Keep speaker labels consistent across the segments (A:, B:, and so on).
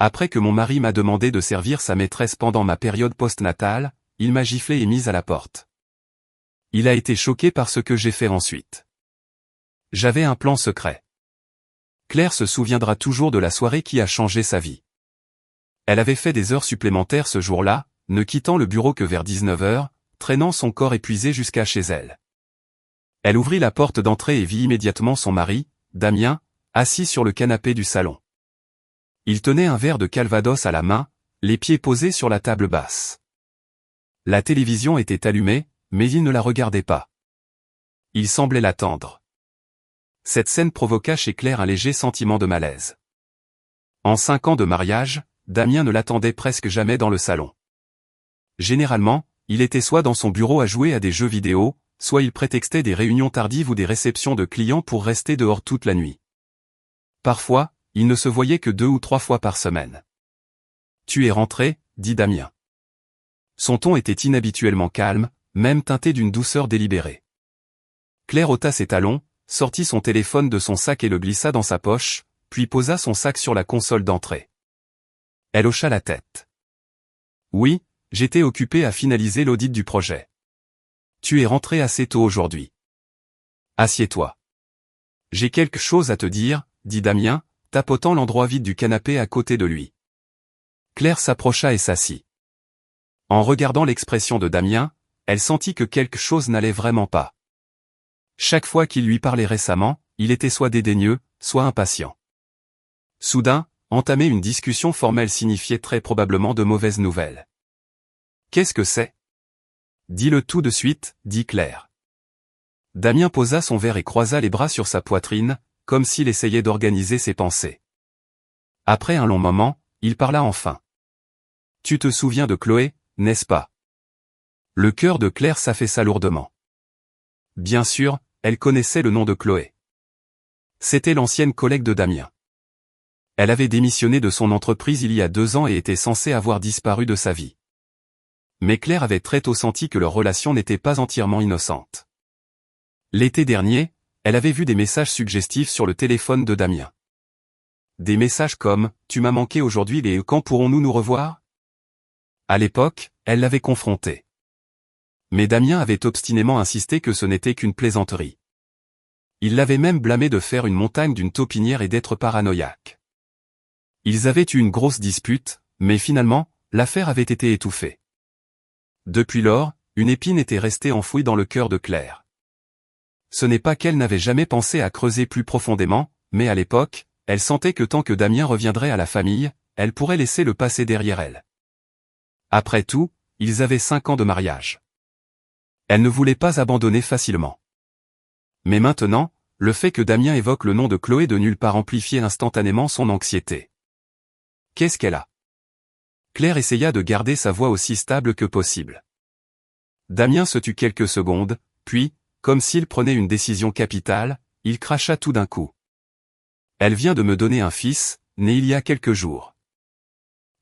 A: Après que mon mari m'a demandé de servir sa maîtresse pendant ma période postnatale, il m'a giflé et mise à la porte. Il a été choqué par ce que j'ai fait ensuite. J'avais un plan secret. Claire se souviendra toujours de la soirée qui a changé sa vie. Elle avait fait des heures supplémentaires ce jour-là, ne quittant le bureau que vers 19 h, traînant son corps épuisé jusqu'à chez elle. Elle ouvrit la porte d'entrée et vit immédiatement son mari, Damien, assis sur le canapé du salon. Il tenait un verre de Calvados à la main, les pieds posés sur la table basse. La télévision était allumée, mais il ne la regardait pas. Il semblait l'attendre. Cette scène provoqua chez Claire un léger sentiment de malaise. En 5 ans de mariage, Damien ne l'attendait presque jamais dans le salon. Généralement, il était soit dans son bureau à jouer à des jeux vidéo, soit il prétextait des réunions tardives ou des réceptions de clients pour rester dehors toute la nuit. Parfois, il ne se voyait que 2 ou 3 fois par semaine. « Tu es rentré » dit Damien. Son ton était inhabituellement calme, même teinté d'une douceur délibérée. Claire ôta ses talons, sortit son téléphone de son sac et le glissa dans sa poche, puis posa son sac sur la console d'entrée. Elle hocha la tête. « Oui, j'étais occupé à finaliser l'audit du projet. Tu es rentré assez tôt aujourd'hui. Assieds-toi. J'ai quelque chose à te dire, dit Damien, tapotant l'endroit vide du canapé à côté de lui. Claire s'approcha et s'assit. En regardant l'expression de Damien, elle sentit que quelque chose n'allait vraiment pas. Chaque fois qu'il lui parlait récemment, il était soit dédaigneux, soit impatient. Soudain, entamer une discussion formelle signifiait très probablement de mauvaises nouvelles. « Qu'est-ce que c'est ? Dis-le tout de suite, dit Claire. Damien posa son verre et croisa les bras sur sa poitrine, comme s'il essayait d'organiser ses pensées. Après un long moment, il parla enfin. « Tu te souviens de Chloé, n'est-ce pas ?» Le cœur de Claire s'affaissa lourdement. Bien sûr, elle connaissait le nom de Chloé. C'était l'ancienne collègue de Damien. Elle avait démissionné de son entreprise il y a 2 ans et était censée avoir disparu de sa vie. Mais Claire avait très tôt senti que leur relation n'était pas entièrement innocente. L'été dernier, elle avait vu des messages suggestifs sur le téléphone de Damien. Des messages comme « Tu m'as manqué aujourd'hui et quand pourrons-nous nous revoir ?» À l'époque, elle l'avait confronté. Mais Damien avait obstinément insisté que ce n'était qu'une plaisanterie. Il l'avait même blâmé de faire une montagne d'une taupinière et d'être paranoïaque. Ils avaient eu une grosse dispute, mais finalement, l'affaire avait été étouffée. Depuis lors, une épine était restée enfouie dans le cœur de Claire. Ce n'est pas qu'elle n'avait jamais pensé à creuser plus profondément, mais à l'époque, elle sentait que tant que Damien reviendrait à la famille, elle pourrait laisser le passé derrière elle. Après tout, ils avaient 5 ans de mariage. Elle ne voulait pas abandonner facilement. Mais maintenant, le fait que Damien évoque le nom de Chloé de nulle part amplifiait instantanément son anxiété. Qu'est-ce qu'elle a ? Claire essaya de garder sa voix aussi stable que possible. Damien se tut quelques secondes, puis, comme s'il prenait une décision capitale, il cracha tout d'un coup. Elle vient de me donner un fils, né il y a quelques jours.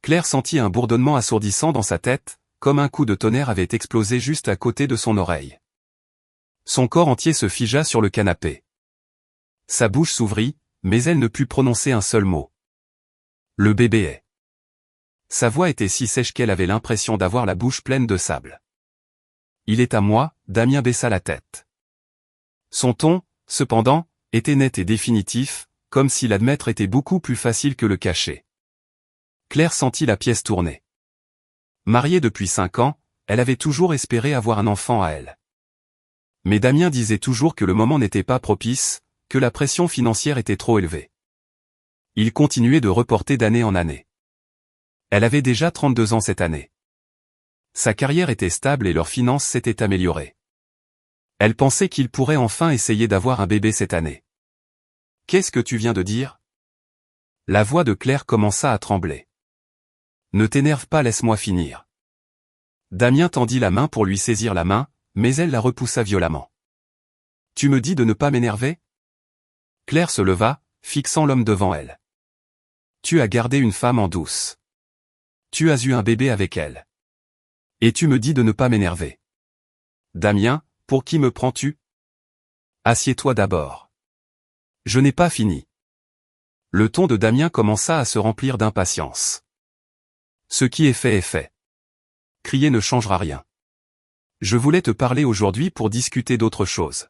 A: Claire sentit un bourdonnement assourdissant dans sa tête, comme un coup de tonnerre avait explosé juste à côté de son oreille. Son corps entier se figea sur le canapé. Sa bouche s'ouvrit, mais elle ne put prononcer un seul mot. Le bébé est. Sa voix était si sèche qu'elle avait l'impression d'avoir la bouche pleine de sable. Il est à moi, Damien baissa la tête. Son ton, cependant, était net et définitif, comme si l'admettre était beaucoup plus facile que le cacher. Claire sentit la pièce tourner. Mariée depuis 5 ans, elle avait toujours espéré avoir un enfant à elle. Mais Damien disait toujours que le moment n'était pas propice, que la pression financière était trop élevée. Il continuait de reporter d'année en année. Elle avait déjà 32 ans cette année. Sa carrière était stable et leurs finances s'étaient améliorées. Elle pensait qu'il pourrait enfin essayer d'avoir un bébé cette année. « Qu'est-ce que tu viens de dire ?» La voix de Claire commença à trembler. « Ne t'énerve pas, laisse-moi finir. » Damien tendit la main pour lui saisir la main, mais elle la repoussa violemment. « Tu me dis de ne pas m'énerver ?» Claire se leva, fixant l'homme devant elle. « Tu as gardé une femme en douce. Tu as eu un bébé avec elle. Et tu me dis de ne pas m'énerver. Damien, pour qui me prends-tu ? Assieds-toi d'abord. Je n'ai pas fini. Le ton de Damien commença à se remplir d'impatience. Ce qui est fait est fait. Crier ne changera rien. Je voulais te parler aujourd'hui pour discuter d'autre chose.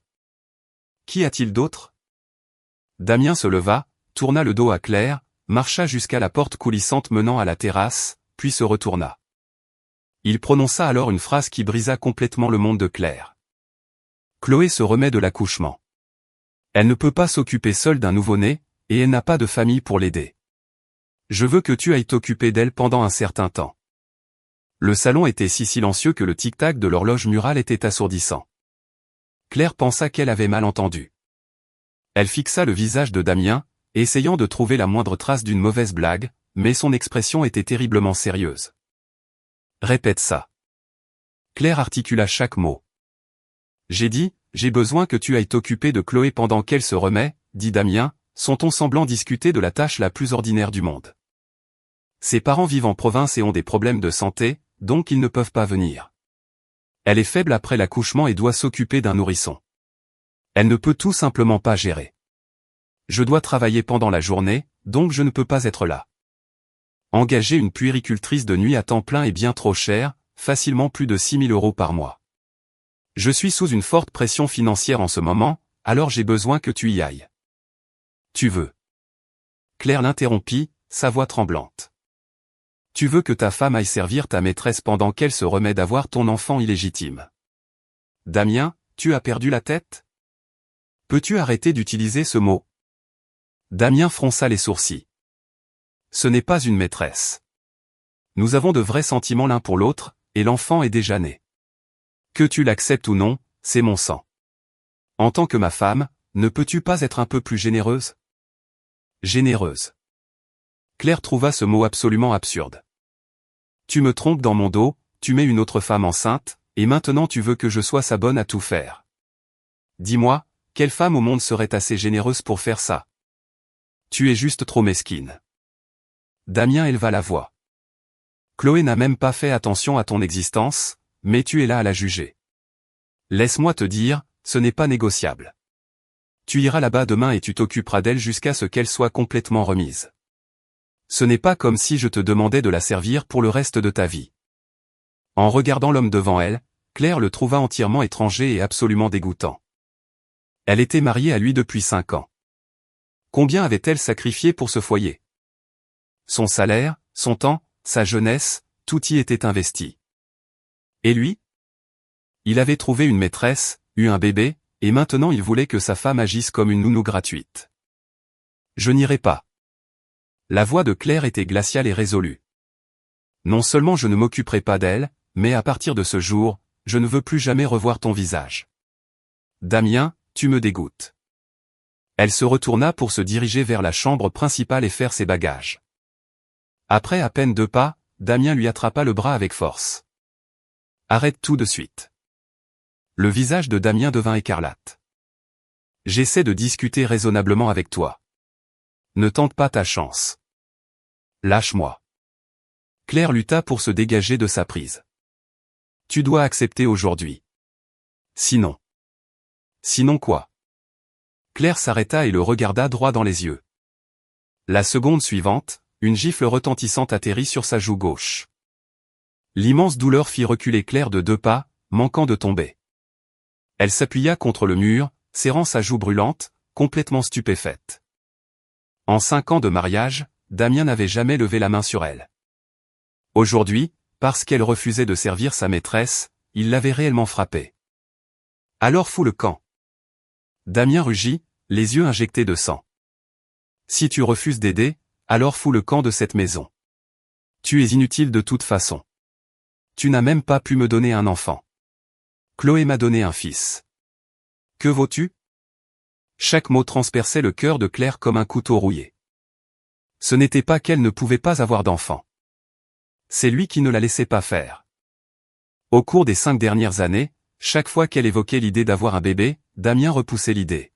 A: Qu'y a-t-il d'autre? Damien se leva, tourna le dos à Claire, marcha jusqu'à la porte coulissante menant à la terrasse, puis se retourna. Il prononça alors une phrase qui brisa complètement le monde de Claire. Chloé se remet de l'accouchement. Elle ne peut pas s'occuper seule d'un nouveau-né, et elle n'a pas de famille pour l'aider. Je veux que tu ailles t'occuper d'elle pendant un certain temps. Le salon était si silencieux que le tic-tac de l'horloge murale était assourdissant. Claire pensa qu'elle avait mal entendu. Elle fixa le visage de Damien, essayant de trouver la moindre trace d'une mauvaise blague, mais son expression était terriblement sérieuse. Répète ça. Claire articula chaque mot. J'ai dit, j'ai besoin que tu ailles t'occuper de Chloé pendant qu'elle se remet, dit Damien, son ton semblant discuter de la tâche la plus ordinaire du monde. Ses parents vivent en province et ont des problèmes de santé, donc ils ne peuvent pas venir. Elle est faible après l'accouchement et doit s'occuper d'un nourrisson. Elle ne peut tout simplement pas gérer. Je dois travailler pendant la journée, donc je ne peux pas être là. Engager une puéricultrice de nuit à temps plein est bien trop cher, facilement plus de 6 000 € par mois. Je suis sous une forte pression financière en ce moment, alors j'ai besoin que tu y ailles. Tu veux. Claire l'interrompit, sa voix tremblante. Tu veux que ta femme aille servir ta maîtresse pendant qu'elle se remet d'avoir ton enfant illégitime. Damien, tu as perdu la tête? Peux-tu arrêter d'utiliser ce mot? Damien fronça les sourcils. Ce n'est pas une maîtresse. Nous avons de vrais sentiments l'un pour l'autre, et l'enfant est déjà né. Que tu l'acceptes ou non, c'est mon sang. En tant que ma femme, ne peux-tu pas être un peu plus généreuse? Généreuse. Claire trouva ce mot absolument absurde. Tu me trompes dans mon dos, tu mets une autre femme enceinte, et maintenant tu veux que je sois sa bonne à tout faire. Dis-moi, quelle femme au monde serait assez généreuse pour faire ça? Tu es juste trop mesquine. Damien éleva la voix. Chloé n'a même pas fait attention à ton existence, mais tu es là à la juger. Laisse-moi te dire, ce n'est pas négociable. Tu iras là-bas demain et tu t'occuperas d'elle jusqu'à ce qu'elle soit complètement remise. Ce n'est pas comme si je te demandais de la servir pour le reste de ta vie. En regardant l'homme devant elle, Claire le trouva entièrement étranger et absolument dégoûtant. Elle était mariée à lui depuis 5 ans. Combien avait-elle sacrifié pour ce foyer? Son salaire, son temps, sa jeunesse, tout y était investi. Et lui? Il avait trouvé une maîtresse, eu un bébé, et maintenant il voulait que sa femme agisse comme une nounou gratuite. Je n'irai pas. La voix de Claire était glaciale et résolue. Non seulement je ne m'occuperai pas d'elle, mais à partir de ce jour, je ne veux plus jamais revoir ton visage. Damien, tu me dégoûtes. Elle se retourna pour se diriger vers la chambre principale et faire ses bagages. Après à peine 2 pas, Damien lui attrapa le bras avec force. Arrête tout de suite. Le visage de Damien devint écarlate. J'essaie de discuter raisonnablement avec toi. Ne tente pas ta chance. Lâche-moi. Claire lutta pour se dégager de sa prise. Tu dois accepter aujourd'hui. Sinon. Sinon quoi? Claire s'arrêta et le regarda droit dans les yeux. La seconde suivante, une gifle retentissante atterrit sur sa joue gauche. L'immense douleur fit reculer Claire de 2 pas, manquant de tomber. Elle s'appuya contre le mur, serrant sa joue brûlante, complètement stupéfaite. En 5 ans de mariage, Damien n'avait jamais levé la main sur elle. Aujourd'hui, parce qu'elle refusait de servir sa maîtresse, il l'avait réellement frappée. Alors fous le camp. Damien rugit, les yeux injectés de sang. Si tu refuses d'aider, alors fous le camp de cette maison. Tu es inutile de toute façon. Tu n'as même pas pu me donner un enfant. Chloé m'a donné un fils. Que vaux-tu? Chaque mot transperçait le cœur de Claire comme un couteau rouillé. Ce n'était pas qu'elle ne pouvait pas avoir d'enfant. C'est lui qui ne la laissait pas faire. Au cours des 5 dernières années, chaque fois qu'elle évoquait l'idée d'avoir un bébé, Damien repoussait l'idée.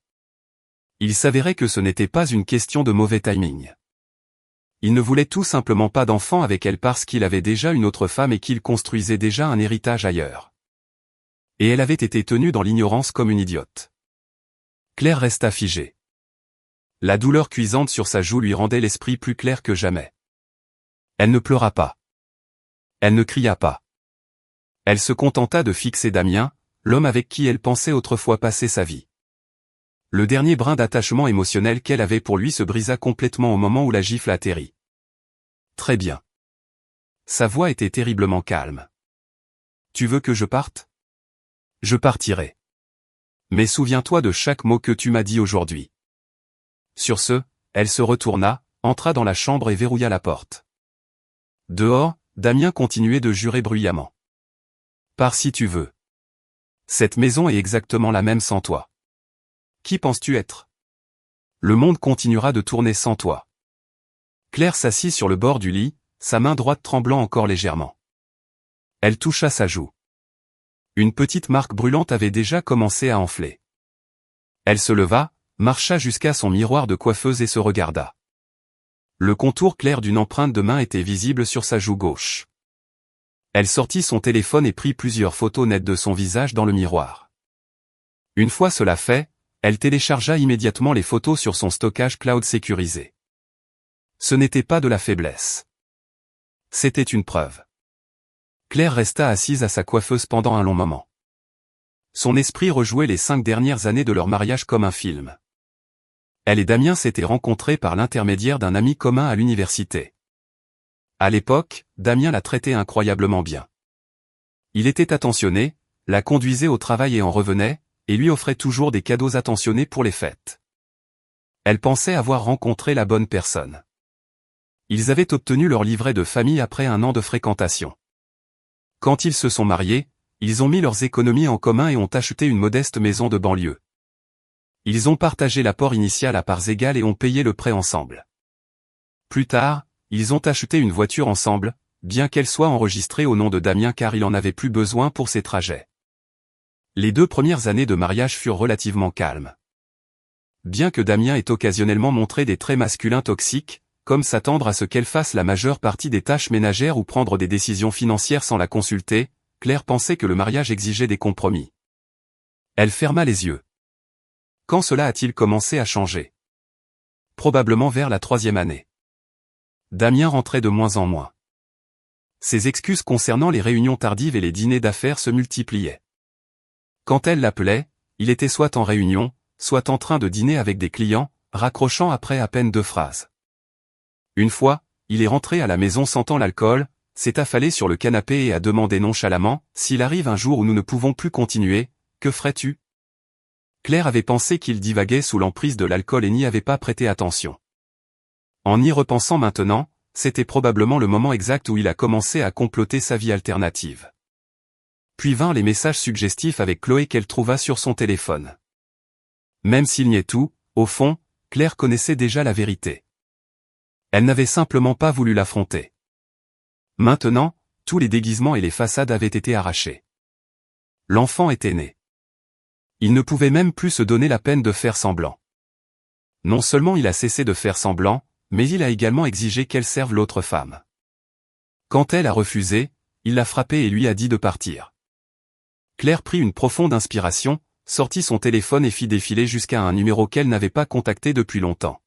A: Il s'avérait que ce n'était pas une question de mauvais timing. Il ne voulait tout simplement pas d'enfant avec elle parce qu'il avait déjà une autre femme et qu'il construisait déjà un héritage ailleurs. Et elle avait été tenue dans l'ignorance comme une idiote. Claire resta figée. La douleur cuisante sur sa joue lui rendait l'esprit plus clair que jamais. Elle ne pleura pas. Elle ne cria pas. Elle se contenta de fixer Damien, l'homme avec qui elle pensait autrefois passer sa vie. Le dernier brin d'attachement émotionnel qu'elle avait pour lui se brisa complètement au moment où la gifle atterrit. Très bien. Sa voix était terriblement calme. Tu veux que je parte? Je partirai. Mais souviens-toi de chaque mot que tu m'as dit aujourd'hui. Sur ce, elle se retourna, entra dans la chambre et verrouilla la porte. Dehors, Damien continuait de jurer bruyamment. Pars si tu veux. Cette maison est exactement la même sans toi. Qui penses-tu être? Le monde continuera de tourner sans toi. Claire s'assit sur le bord du lit, sa main droite tremblant encore légèrement. Elle toucha sa joue. Une petite marque brûlante avait déjà commencé à enfler. Elle se leva, marcha jusqu'à son miroir de coiffeuse et se regarda. Le contour clair d'une empreinte de main était visible sur sa joue gauche. Elle sortit son téléphone et prit plusieurs photos nettes de son visage dans le miroir. Une fois cela fait, elle téléchargea immédiatement les photos sur son stockage cloud sécurisé. Ce n'était pas de la faiblesse. C'était une preuve. Claire resta assise à sa coiffeuse pendant un long moment. Son esprit rejouait les 5 dernières années de leur mariage comme un film. Elle et Damien s'étaient rencontrés par l'intermédiaire d'un ami commun à l'université. À l'époque, Damien la traitait incroyablement bien. Il était attentionné, la conduisait au travail et en revenait, et lui offrait toujours des cadeaux attentionnés pour les fêtes. Elle pensait avoir rencontré la bonne personne. Ils avaient obtenu leur livret de famille après un an de fréquentation. Quand ils se sont mariés, ils ont mis leurs économies en commun et ont acheté une modeste maison de banlieue. Ils ont partagé l'apport initial à parts égales et ont payé le prêt ensemble. Plus tard, ils ont acheté une voiture ensemble, bien qu'elle soit enregistrée au nom de Damien car il en avait plus besoin pour ses trajets. Les 2 premières années de mariage furent relativement calmes. Bien que Damien ait occasionnellement montré des traits masculins toxiques, comme s'attendre à ce qu'elle fasse la majeure partie des tâches ménagères ou prendre des décisions financières sans la consulter, Claire pensait que le mariage exigeait des compromis. Elle ferma les yeux. Quand cela a-t-il commencé à changer? Probablement vers la 3e année. Damien rentrait de moins en moins. Ses excuses concernant les réunions tardives et les dîners d'affaires se multipliaient. Quand elle l'appelait, il était soit en réunion, soit en train de dîner avec des clients, raccrochant après à peine 2 phrases. Une fois, il est rentré à la maison sentant l'alcool, s'est affalé sur le canapé et a demandé nonchalamment, « S'il arrive un jour où nous ne pouvons plus continuer, que ferais-tu » Claire avait pensé qu'il divaguait sous l'emprise de l'alcool et n'y avait pas prêté attention. En y repensant maintenant, c'était probablement le moment exact où il a commencé à comploter sa vie alternative. Puis vinrent les messages suggestifs avec Chloé qu'elle trouva sur son téléphone. Même s'il niait tout, au fond, Claire connaissait déjà la vérité. Elle n'avait simplement pas voulu l'affronter. Maintenant, tous les déguisements et les façades avaient été arrachés. L'enfant était né. Il ne pouvait même plus se donner la peine de faire semblant. Non seulement il a cessé de faire semblant, mais il a également exigé qu'elle serve l'autre femme. Quand elle a refusé, il l'a frappée et lui a dit de partir. Claire prit une profonde inspiration, sortit son téléphone et fit défiler jusqu'à un numéro qu'elle n'avait pas contacté depuis longtemps.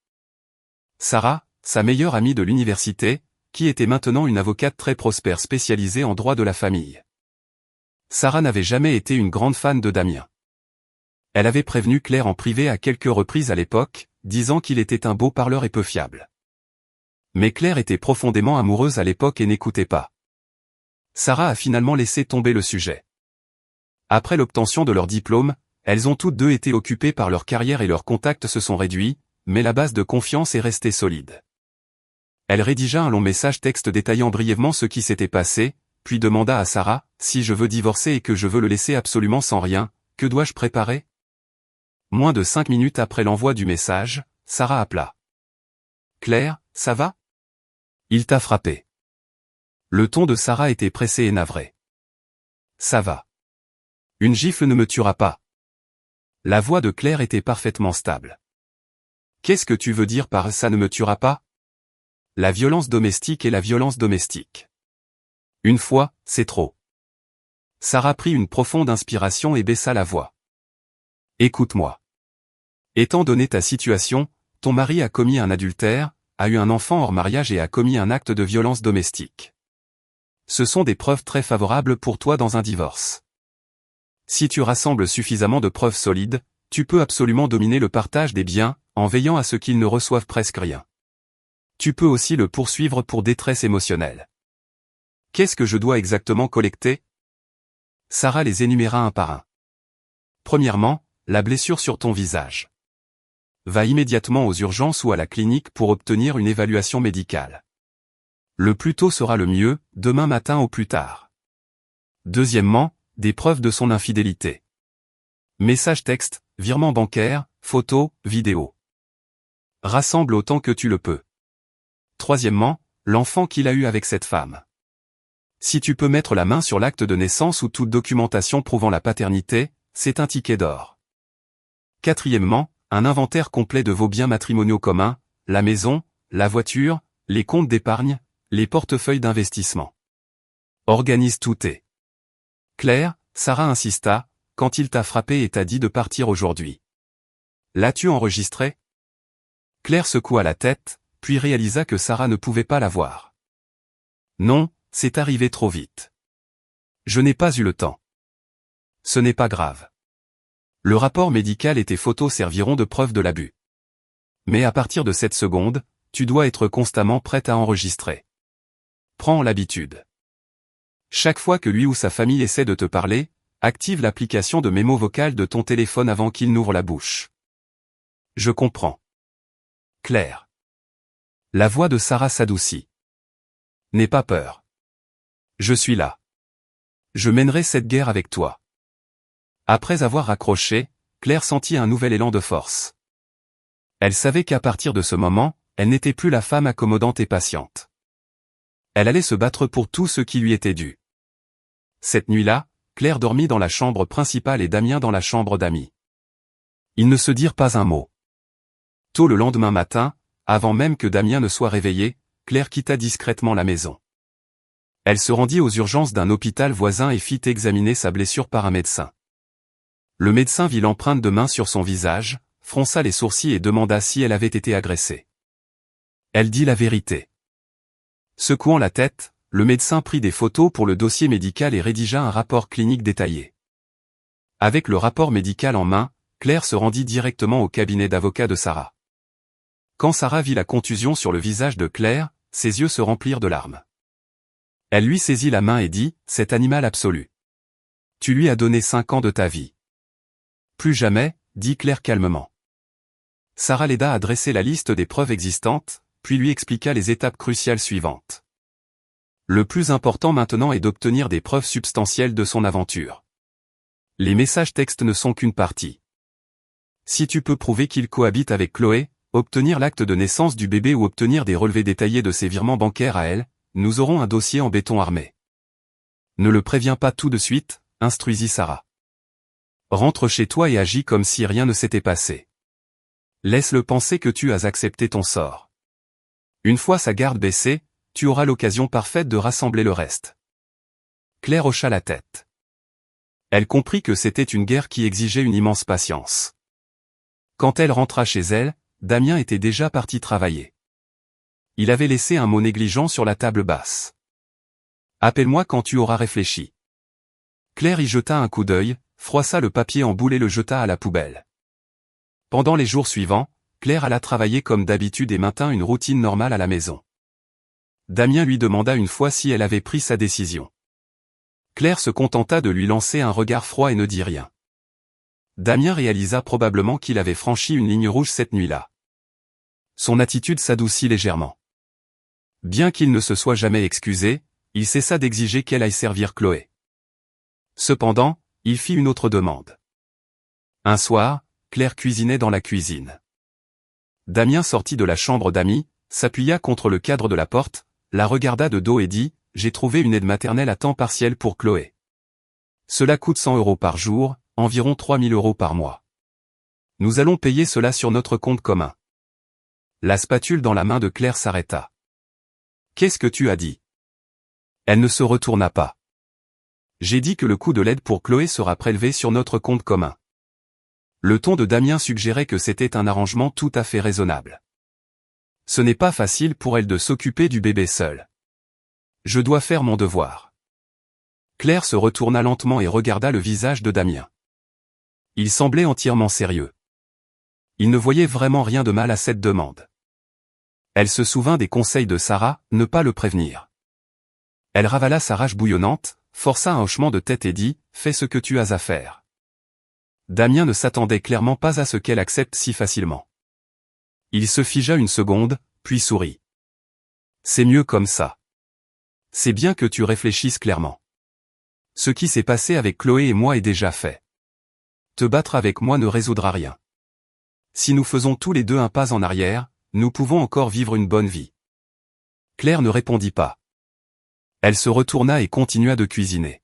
A: Sarah, sa meilleure amie de l'université, qui était maintenant une avocate très prospère spécialisée en droit de la famille. Sarah n'avait jamais été une grande fan de Damien. Elle avait prévenu Claire en privé à quelques reprises à l'époque, disant qu'il était un beau parleur et peu fiable. Mais Claire était profondément amoureuse à l'époque et n'écoutait pas. Sarah a finalement laissé tomber le sujet. Après l'obtention de leur diplôme, elles ont toutes deux été occupées par leur carrière et leurs contacts se sont réduits, mais la base de confiance est restée solide. Elle rédigea un long message texte détaillant brièvement ce qui s'était passé, puis demanda à Sarah, « Si je veux divorcer et que je veux le laisser absolument sans rien, que dois-je préparer ?» Moins de 5 minutes après l'envoi du message, Sarah appela. « Claire, ça va ? Il t'a frappé. » Le ton de Sarah était pressé et navré. « Ça va. Une gifle ne me tuera pas. » La voix de Claire était parfaitement stable. « Qu'est-ce que tu veux dire par « ça ne me tuera pas » ? La violence domestique est la violence domestique. Une fois, c'est trop. Sarah prit une profonde inspiration et baissa la voix. Écoute-moi. Étant donné ta situation, Ton mari a commis un adultère, a eu un enfant hors mariage et a commis un acte de violence domestique. Ce sont des preuves très favorables pour toi dans un divorce. Si tu rassembles suffisamment de preuves solides, tu peux absolument dominer le partage des biens, en veillant à ce qu'ils ne reçoivent presque rien. Tu peux aussi le poursuivre pour détresse émotionnelle. Qu'est-ce que je dois exactement collecter? Sarah les énuméra un par un. Premièrement, la blessure sur ton visage. Va immédiatement aux urgences ou à la clinique pour obtenir une évaluation médicale. Le plus tôt sera le mieux, demain matin au plus tard. Deuxièmement, des preuves de son infidélité. Message texte, virement bancaire, photos, vidéos. Rassemble autant que tu le peux. Troisièmement, l'enfant qu'il a eu avec cette femme. Si tu peux mettre la main sur l'acte de naissance ou toute documentation prouvant la paternité, c'est un ticket d'or. Quatrièmement, un inventaire complet de vos biens matrimoniaux communs, la maison, la voiture, les comptes d'épargne, les portefeuilles d'investissement. Organise tout et. Claire, Sarah insista, quand il t'a frappé et t'a dit de partir aujourd'hui. L'as-tu enregistré? Claire secoua la tête, puis réalisa que Sarah ne pouvait pas la voir. Non, c'est arrivé trop vite. Je n'ai pas eu le temps. Ce n'est pas grave. Le rapport médical et tes photos serviront de preuve de l'abus. Mais à partir de cette seconde, tu dois être constamment prête à enregistrer. Prends l'habitude. Chaque fois que lui ou sa famille essaie de te parler, active l'application de mémo vocal de ton téléphone avant qu'il n'ouvre la bouche. Je comprends. Claire. La voix de Sarah s'adoucit. N'aie pas peur. Je suis là. Je mènerai cette guerre avec toi. Après avoir raccroché, Claire sentit un nouvel élan de force. Elle savait qu'à partir de ce moment, elle n'était plus la femme accommodante et patiente. Elle allait se battre pour tout ce qui lui était dû. Cette nuit-là, Claire dormit dans la chambre principale et Damien dans la chambre d'amis. Ils ne se dirent pas un mot. Tôt le lendemain matin, avant même que Damien ne soit réveillé, Claire quitta discrètement la maison. Elle se rendit aux urgences d'un hôpital voisin et fit examiner sa blessure par un médecin. Le médecin vit l'empreinte de main sur son visage, fronça les sourcils et demanda si elle avait été agressée. Elle dit la vérité. Secouant la tête, le médecin prit des photos pour le dossier médical et rédigea un rapport clinique détaillé. Avec le rapport médical en main, Claire se rendit directement au cabinet d'avocat de Sarah. Quand Sarah vit la contusion sur le visage de Claire, ses yeux se remplirent de larmes. Elle lui saisit la main et dit, « Cet animal absolu. Tu lui as donné 5 ans de ta vie. » Plus jamais, dit Claire calmement. Sarah l'aida à dresser la liste des preuves existantes, puis lui expliqua les étapes cruciales suivantes. Le plus important maintenant est d'obtenir des preuves substantielles de son aventure. Les messages textes ne sont qu'une partie. Si tu peux prouver qu'il cohabite avec Chloé, obtenir l'acte de naissance du bébé ou obtenir des relevés détaillés de ses virements bancaires à elle, nous aurons un dossier en béton armé. Ne le préviens pas tout de suite, instruisit Sarah. Rentre chez toi et agis comme si rien ne s'était passé. Laisse-le penser que tu as accepté ton sort. Une fois sa garde baissée, tu auras l'occasion parfaite de rassembler le reste. Claire hocha la tête. Elle comprit que c'était une guerre qui exigeait une immense patience. Quand elle rentra chez elle, Damien était déjà parti travailler. Il avait laissé un mot négligent sur la table basse. « Appelle-moi quand tu auras réfléchi. » Claire y jeta un coup d'œil, froissa le papier en boule et le jeta à la poubelle. Pendant les jours suivants, Claire alla travailler comme d'habitude et maintint une routine normale à la maison. Damien lui demanda une fois si elle avait pris sa décision. Claire se contenta de lui lancer un regard froid et ne dit rien. Damien réalisa probablement qu'il avait franchi une ligne rouge cette nuit-là. Son attitude s'adoucit légèrement. Bien qu'il ne se soit jamais excusé, il cessa d'exiger qu'elle aille servir Chloé. Cependant, il fit une autre demande. Un soir, Claire cuisinait dans la cuisine. Damien sortit de la chambre d'amis, s'appuya contre le cadre de la porte, la regarda de dos et dit, « J'ai trouvé une aide maternelle à temps partiel pour Chloé. Cela coûte 100 € par jour, environ 3 000 € par mois. Nous allons payer cela sur notre compte commun. » La spatule dans la main de Claire s'arrêta. « Qu'est-ce que tu as dit ?» Elle ne se retourna pas. « J'ai dit que le coût de l'aide pour Chloé sera prélevé sur notre compte commun. » Le ton de Damien suggérait que c'était un arrangement tout à fait raisonnable. Ce n'est pas facile pour elle de s'occuper du bébé seule. Je dois faire mon devoir. Claire se retourna lentement et regarda le visage de Damien. Il semblait entièrement sérieux. Il ne voyait vraiment rien de mal à cette demande. Elle se souvint des conseils de Sarah, ne pas le prévenir. Elle ravala sa rage bouillonnante, força un hochement de tête et dit « Fais ce que tu as à faire ». Damien ne s'attendait clairement pas à ce qu'elle accepte si facilement. Il se figea une seconde, puis sourit. « C'est mieux comme ça. C'est bien que tu réfléchisses clairement. Ce qui s'est passé avec Chloé et moi est déjà fait. Te battre avec moi ne résoudra rien. Si nous faisons tous les deux un pas en arrière, nous pouvons encore vivre une bonne vie. » Claire ne répondit pas. Elle se retourna et continua de cuisiner.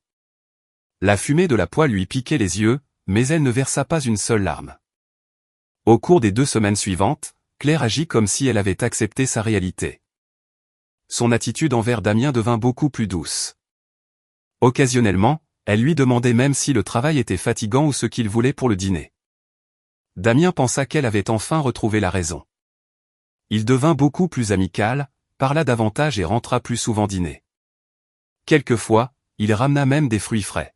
A: La fumée de la poêle lui piquait les yeux, mais elle ne versa pas une seule larme. Au cours des 2 semaines suivantes, Claire agit comme si elle avait accepté sa réalité. Son attitude envers Damien devint beaucoup plus douce. Occasionnellement, elle lui demandait même si le travail était fatigant ou ce qu'il voulait pour le dîner. Damien pensa qu'elle avait enfin retrouvé la raison. Il devint beaucoup plus amical, parla davantage et rentra plus souvent dîner. Quelquefois, il ramena même des fruits frais.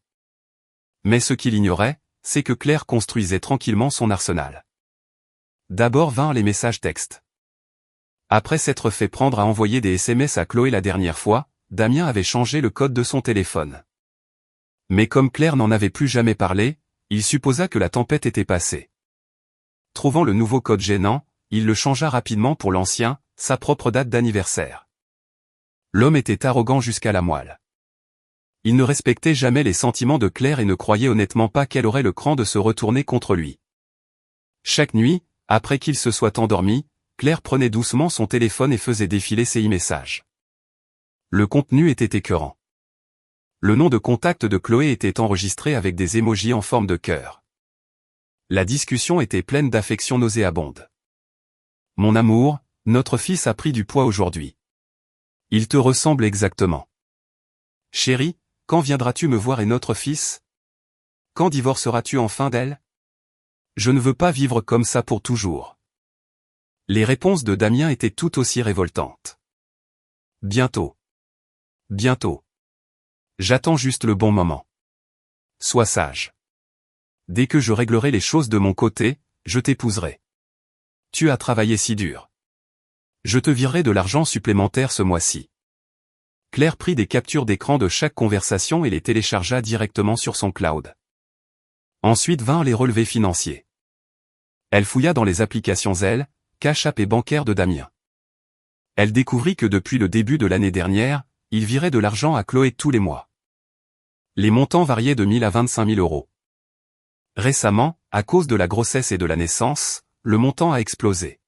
A: Mais ce qu'il ignorait, c'est que Claire construisait tranquillement son arsenal. D'abord vinrent les messages textes. Après s'être fait prendre à envoyer des SMS à Chloé la dernière fois, Damien avait changé le code de son téléphone. Mais comme Claire n'en avait plus jamais parlé, il supposa que la tempête était passée. Trouvant le nouveau code gênant, il le changea rapidement pour l'ancien, sa propre date d'anniversaire. L'homme était arrogant jusqu'à la moelle. Il ne respectait jamais les sentiments de Claire et ne croyait honnêtement pas qu'elle aurait le cran de se retourner contre lui. Chaque nuit, après qu'il se soit endormi, Claire prenait doucement son téléphone et faisait défiler ses e-messages. Le contenu était écœurant. Le nom de contact de Chloé était enregistré avec des émojis en forme de cœur. La discussion était pleine d'affection nauséabonde. « Mon amour, notre fils a pris du poids aujourd'hui. Il te ressemble exactement. Chérie, quand viendras-tu me voir et notre fils? Quand divorceras-tu enfin d'elle? Je ne veux pas vivre comme ça pour toujours. » Les réponses de Damien étaient tout aussi révoltantes. « Bientôt. Bientôt. J'attends juste le bon moment. Sois sage. Dès que je réglerai les choses de mon côté, je t'épouserai. Tu as travaillé si dur. Je te virerai de l'argent supplémentaire ce mois-ci. » Claire prit des captures d'écran de chaque conversation et les téléchargea directement sur son cloud. Ensuite vinrent les relevés financiers. Elle fouilla dans les applications Zelle, Cash App et bancaires de Damien. Elle découvrit que depuis le début de l'année dernière, il virait de l'argent à Chloé tous les mois. Les montants variaient de 1 000 à 25 000 euros. Récemment, à cause de la grossesse et de la naissance, le montant a explosé.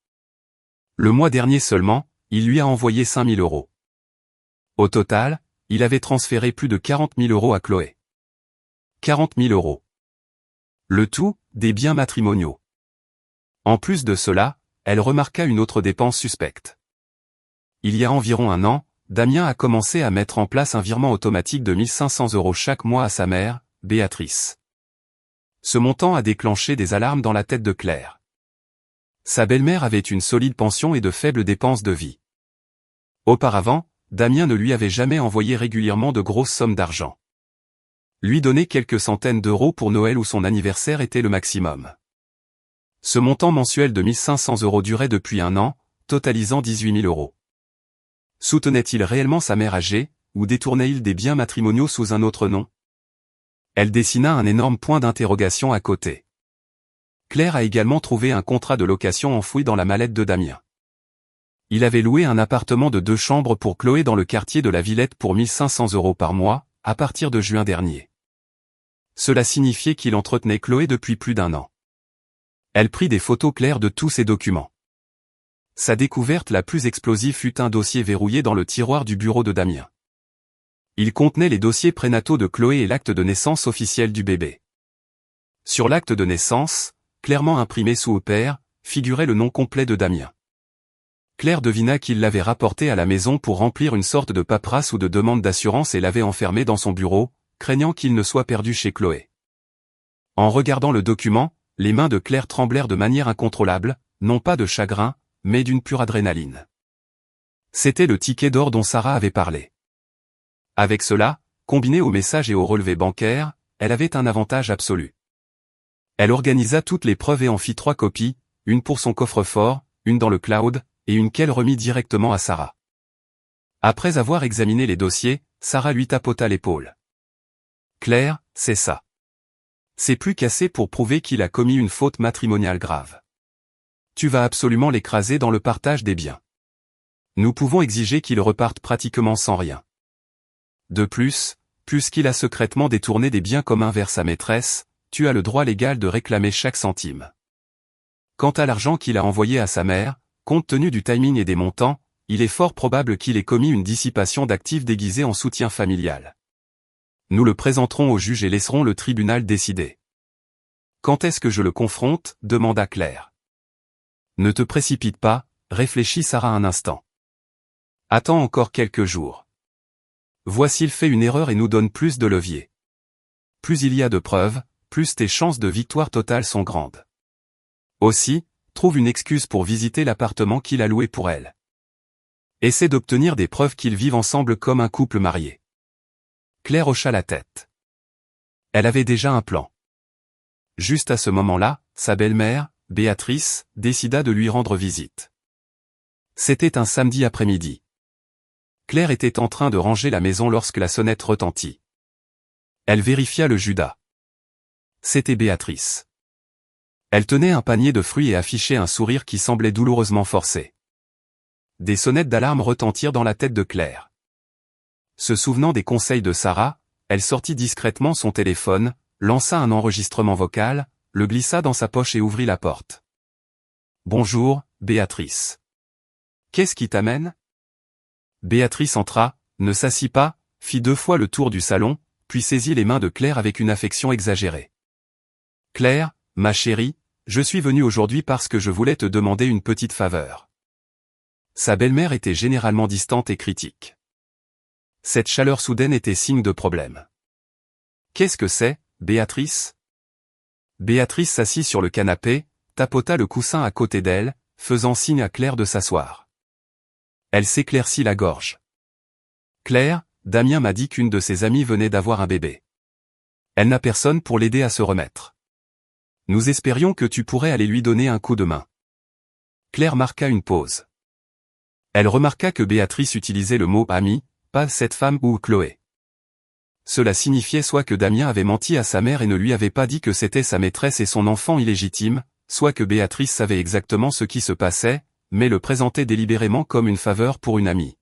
A: Le mois dernier seulement, il lui a envoyé 5 000 euros. Au total, il avait transféré plus de 40 000 euros à Chloé. 40 000 euros. Le tout, des biens matrimoniaux. En plus de cela, elle remarqua une autre dépense suspecte. Il y a environ 1 an, Damien a commencé à mettre en place un virement automatique de 1 500 euros chaque mois à sa mère, Béatrice. Ce montant a déclenché des alarmes dans la tête de Claire. Sa belle-mère avait une solide pension et de faibles dépenses de vie. Auparavant, Damien ne lui avait jamais envoyé régulièrement de grosses sommes d'argent. Lui donner quelques centaines d'euros pour Noël ou son anniversaire était le maximum. Ce montant mensuel de 1 500 euros durait depuis 1 an, totalisant 18 000 euros. Soutenait-il réellement sa mère âgée, ou détournait-il des biens matrimoniaux sous un autre nom? Elle dessina un énorme point d'interrogation à côté. Claire a également trouvé un contrat de location enfoui dans la mallette de Damien. Il avait loué un appartement de 2 chambres pour Chloé dans le quartier de la Villette pour 1 500 euros par mois, à partir de juin dernier. Cela signifiait qu'il entretenait Chloé depuis plus d'1 an. Elle prit des photos claires de tous ces documents. Sa découverte la plus explosive fut un dossier verrouillé dans le tiroir du bureau de Damien. Il contenait les dossiers prénataux de Chloé et l'acte de naissance officiel du bébé. Sur l'acte de naissance, clairement imprimé sous au père, figurait le nom complet de Damien. Claire devina qu'il l'avait rapporté à la maison pour remplir une sorte de paperasse ou de demande d'assurance et l'avait enfermé dans son bureau, craignant qu'il ne soit perdu chez Chloé. En regardant le document, les mains de Claire tremblèrent de manière incontrôlable, non pas de chagrin, mais d'une pure adrénaline. C'était le ticket d'or dont Sarah avait parlé. Avec cela, combiné aux messages et aux relevés bancaires, elle avait un avantage absolu. Elle organisa toutes les preuves et en fit 3 copies, une pour son coffre-fort, une dans le cloud, et une qu'elle remit directement à Sarah. Après avoir examiné les dossiers, Sarah lui tapota l'épaule. « Claire, c'est ça. C'est plus qu'assez pour prouver qu'il a commis une faute matrimoniale grave. Tu vas absolument l'écraser dans le partage des biens. Nous pouvons exiger qu'il reparte pratiquement sans rien. De plus, puisqu'il a secrètement détourné des biens communs vers sa maîtresse, tu as le droit légal de réclamer chaque centime. Quant à l'argent qu'il a envoyé à sa mère, compte tenu du timing et des montants, il est fort probable qu'il ait commis une dissipation d'actifs déguisée en soutien familial. Nous le présenterons au juge et laisserons le tribunal décider. »« Quand est-ce que je le confronte ?» demanda Claire. « Ne te précipite pas, réfléchit Sarah un instant. Attends encore quelques jours. Vois s'il fait une erreur et nous donne plus de levier. Plus il y a de preuves, plus tes chances de victoire totale sont grandes. Aussi, trouve une excuse pour visiter l'appartement qu'il a loué pour elle. Essaie d'obtenir des preuves qu'ils vivent ensemble comme un couple marié. » Claire hocha la tête. Elle avait déjà un plan. Juste à ce moment-là, sa belle-mère, Béatrice, décida de lui rendre visite. C'était un samedi après-midi. Claire était en train de ranger la maison lorsque la sonnette retentit. Elle vérifia le Judas. C'était Béatrice. Elle tenait un panier de fruits et affichait un sourire qui semblait douloureusement forcé. Des sonnettes d'alarme retentirent dans la tête de Claire. Se souvenant des conseils de Sarah, elle sortit discrètement son téléphone, lança un enregistrement vocal, le glissa dans sa poche et ouvrit la porte. « Bonjour, Béatrice. Qu'est-ce qui t'amène ?» Béatrice entra, ne s'assit pas, fit 2 fois le tour du salon, puis saisit les mains de Claire avec une affection exagérée. « Claire, ma chérie, je suis venue aujourd'hui parce que je voulais te demander une petite faveur. » Sa belle-mère était généralement distante et critique. Cette chaleur soudaine était signe de problème. « Qu'est-ce que c'est, Béatrice ?» Béatrice s'assit sur le canapé, tapota le coussin à côté d'elle, faisant signe à Claire de s'asseoir. Elle s'éclaircit la gorge. « Claire, Damien m'a dit qu'une de ses amies venait d'avoir un bébé. Elle n'a personne pour l'aider à se remettre. Nous espérions que tu pourrais aller lui donner un coup de main. » Claire marqua une pause. Elle remarqua que Béatrice utilisait le mot « ami », pas cette femme ou Chloé. Cela signifiait soit que Damien avait menti à sa mère et ne lui avait pas dit que c'était sa maîtresse et son enfant illégitime, soit que Béatrice savait exactement ce qui se passait, mais le présentait délibérément comme une faveur pour une amie.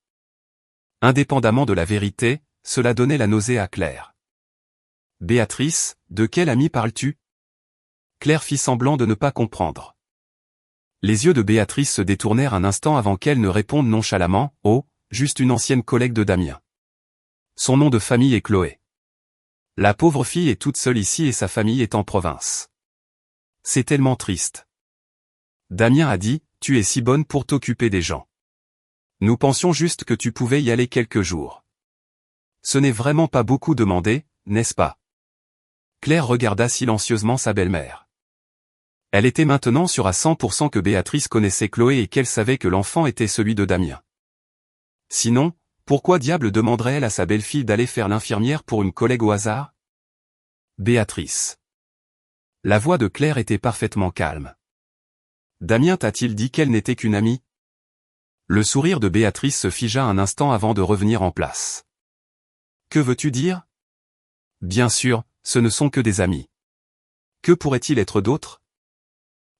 A: Indépendamment de la vérité, cela donnait la nausée à Claire. « Béatrice, de quelle amie parles-tu » Claire fit semblant de ne pas comprendre. Les yeux de Béatrice se détournèrent un instant avant qu'elle ne réponde nonchalamment « Oh, juste une ancienne collègue de Damien. Son nom de famille est Chloé. La pauvre fille est toute seule ici et sa famille est en province. C'est tellement triste. Damien a dit, tu es si bonne pour t'occuper des gens. Nous pensions juste que tu pouvais y aller quelques jours. Ce n'est vraiment pas beaucoup demandé, n'est-ce pas ? » Claire regarda silencieusement sa belle-mère. Elle était maintenant sûre à 100% que Béatrice connaissait Chloé et qu'elle savait que l'enfant était celui de Damien. Sinon, pourquoi diable demanderait-elle à sa belle-fille d'aller faire l'infirmière pour une collègue au hasard ? Béatrice. La voix de Claire était parfaitement calme. Damien t'a-t-il dit qu'elle n'était qu'une amie ? Le sourire de Béatrice se figea un instant avant de revenir en place. Que veux-tu dire ? Bien sûr, ce ne sont que des amis. Que pourrait-il être d'autre ?